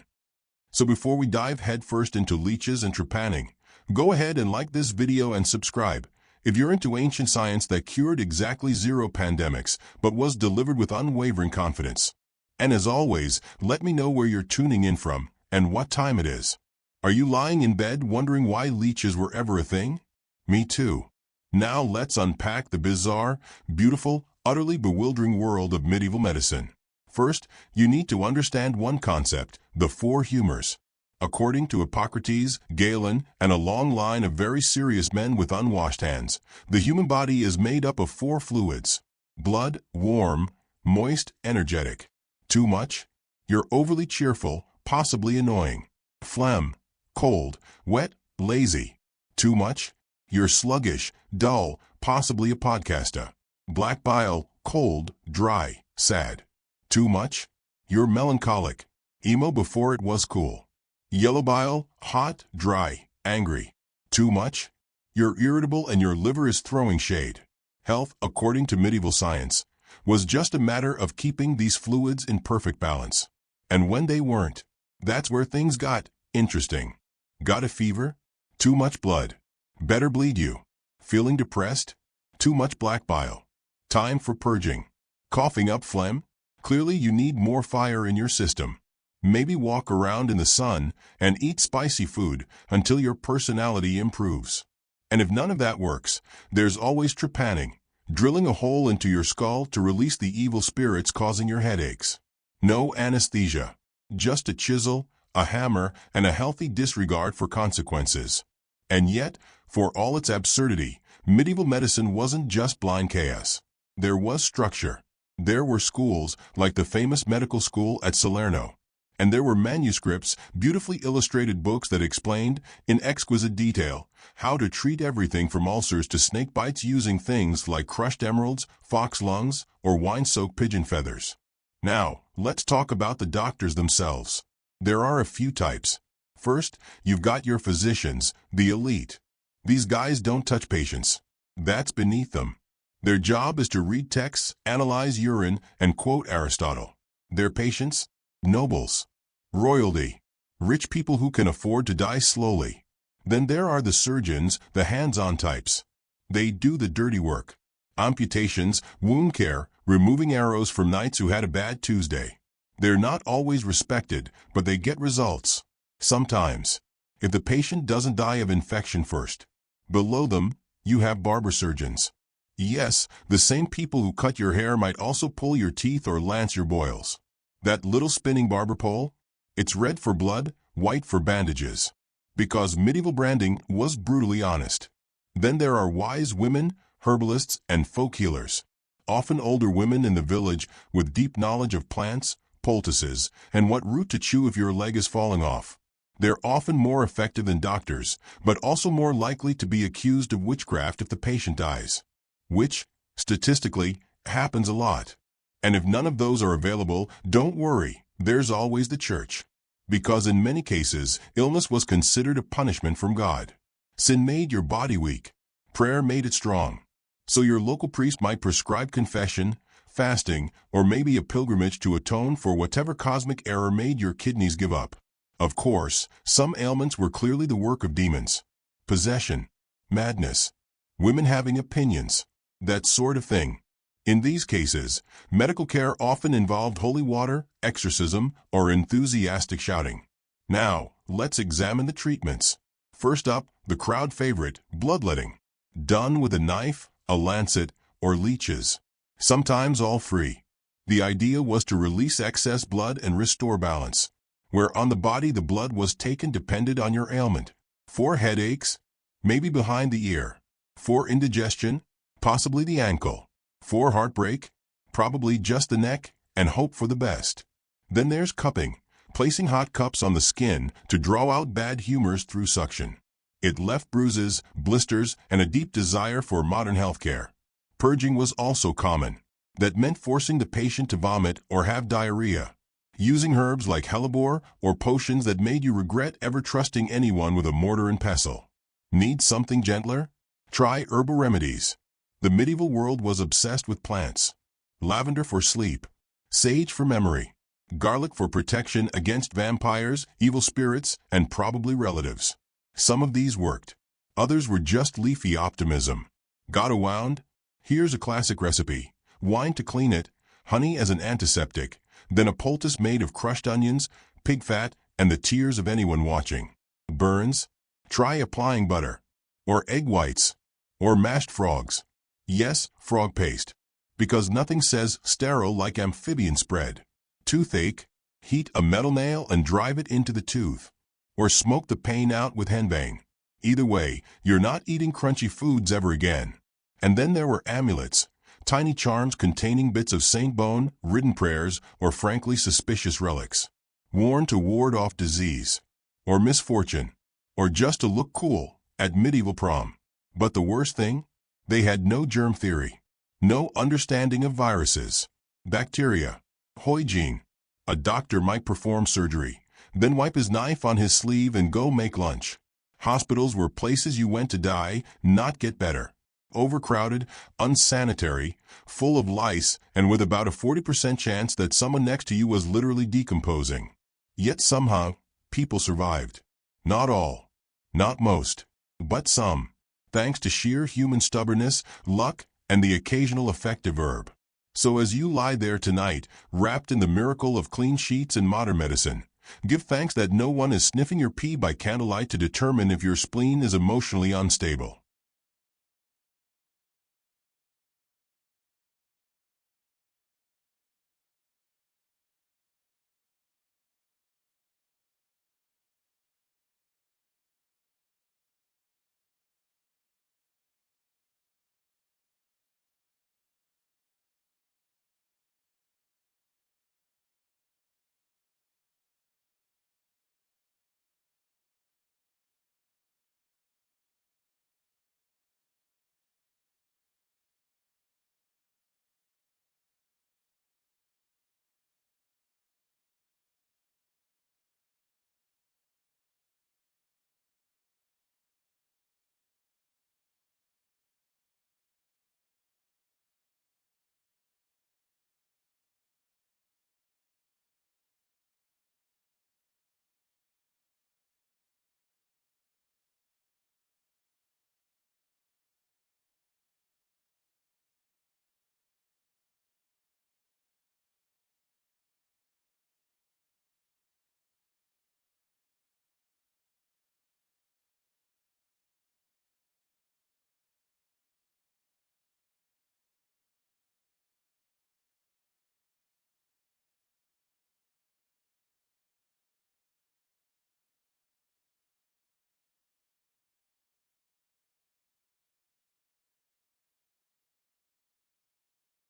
So before we dive headfirst into leeches and trepanning, go ahead and like this video and subscribe if you're into ancient science that cured exactly 0 pandemics but was delivered with unwavering confidence. And as always, let me know where you're tuning in from and what time it is. Are you lying in bed wondering why leeches were ever a thing? Me too. Now let's unpack the bizarre, beautiful, utterly bewildering world of medieval medicine. First, you need to understand one concept: the 4 humors. According to Hippocrates, Galen, and a long line of very serious men with unwashed hands, the human body is made up of 4 fluids: blood, warm; moist, energetic; too much, you're overly cheerful, possibly annoying; phlegm, cold, wet, lazy; too much, you're sluggish, dull, possibly a podcaster; black bile, cold, dry, sad; too much, you're melancholic, Emo before it was cool. Yellow bile, hot, dry, angry. Too much? You're irritable and your liver is throwing shade. Health, according to medieval science, was just a matter of keeping these fluids in perfect balance. And when they weren't, that's where things got interesting. Got a fever? Too much blood. Better bleed you. Feeling depressed? Too much black bile. Time for purging. Coughing up phlegm? Clearly you need more fire in your system. Maybe walk around in the sun and eat spicy food until your personality improves. And if none of that works, there's always trepanning, drilling a hole into your skull to release the evil spirits causing your headaches. No anesthesia. Just a chisel, a hammer, and a healthy disregard for consequences. And yet, for all its absurdity, medieval medicine wasn't just blind chaos. There was structure. There were schools, like the famous medical school at Salerno. And there were manuscripts, beautifully illustrated books that explained, in exquisite detail, how to treat everything from ulcers to snake bites using things like crushed emeralds, fox lungs, or wine-soaked pigeon feathers. Now, let's talk about the doctors themselves. There are a few types. First, you've got your physicians, the elite. These guys don't touch patients. That's beneath them. Their job is to read texts, analyze urine, and quote Aristotle. Their patients? Nobles. Royalty. Rich people who can afford to die slowly. Then there are the surgeons, the hands-on types. They do the dirty work. Amputations, wound care, removing arrows from knights who had a bad Tuesday. They're not always respected, but they get results. Sometimes. If the patient doesn't die of infection first. Below them, you have barber surgeons. Yes, the same people who cut your hair might also pull your teeth or lance your boils. That little spinning barber pole? It's red for blood, white for bandages. Because medieval branding was brutally honest. Then there are wise women, herbalists, and folk healers. Often older women in the village with deep knowledge of plants, poultices, and what root to chew if your leg is falling off. They're often more effective than doctors, but also more likely to be accused of witchcraft if the patient dies. Which, statistically, happens a lot. And if none of those are available, don't worry, there's always the church. Because in many cases, illness was considered a punishment from God. Sin made your body weak. Prayer made it strong. So your local priest might prescribe confession, fasting, or maybe a pilgrimage to atone for whatever cosmic error made your kidneys give up. Of course, some ailments were clearly the work of demons. Possession, madness, women having opinions, that sort of thing. In these cases, medical care often involved holy water, exorcism, or enthusiastic shouting. Now, let's examine the treatments. First up, the crowd favorite, bloodletting. Done with a knife, a lancet, or leeches. Sometimes all free. The idea was to release excess blood and restore balance. Where on the body the blood was taken depended on your ailment. For headaches? Maybe behind the ear. For indigestion? Possibly the ankle. For heartbreak? Probably just the neck, and hope for the best. Then there's cupping, placing hot cups on the skin to draw out bad humors through suction. It left bruises, blisters, and a deep desire for modern healthcare. Purging was also common. That meant forcing the patient to vomit or have diarrhea. Using herbs like hellebore or potions that made you regret ever trusting anyone with a mortar and pestle. Need something gentler? Try herbal remedies. The medieval world was obsessed with plants. Lavender for sleep. Sage for memory. Garlic for protection against vampires, evil spirits, and probably relatives. Some of these worked. Others were just leafy optimism. Got a wound? Here's a classic recipe. Wine to clean it, honey as an antiseptic, then a poultice made of crushed onions, pig fat, and the tears of anyone watching. Burns? Try applying butter. Or egg whites. Or mashed frogs. Yes, frog paste. Because nothing says sterile like amphibian spread. Toothache? Heat a metal nail and drive it into the tooth. Or smoke the pain out with henbane. Either way, you're not eating crunchy foods ever again. And then there were amulets. Tiny charms containing bits of saint bone, written prayers, or frankly suspicious relics. Worn to ward off disease. Or misfortune. Or just to look cool, at medieval prom. But the worst thing? They had no germ theory. No understanding of viruses. Bacteria. Hygiene. A doctor might perform surgery, then wipe his knife on his sleeve and go make lunch. Hospitals were places you went to die, not get better. Overcrowded, unsanitary, full of lice, and with about a 40% chance that someone next to you was literally decomposing. Yet somehow, people survived. Not all. Not most. But some. Thanks to sheer human stubbornness, luck, and the occasional effective herb. So as you lie there tonight, wrapped in the miracle of clean sheets and modern medicine, give thanks that no one is sniffing your pee by candlelight to determine if your spleen is emotionally unstable.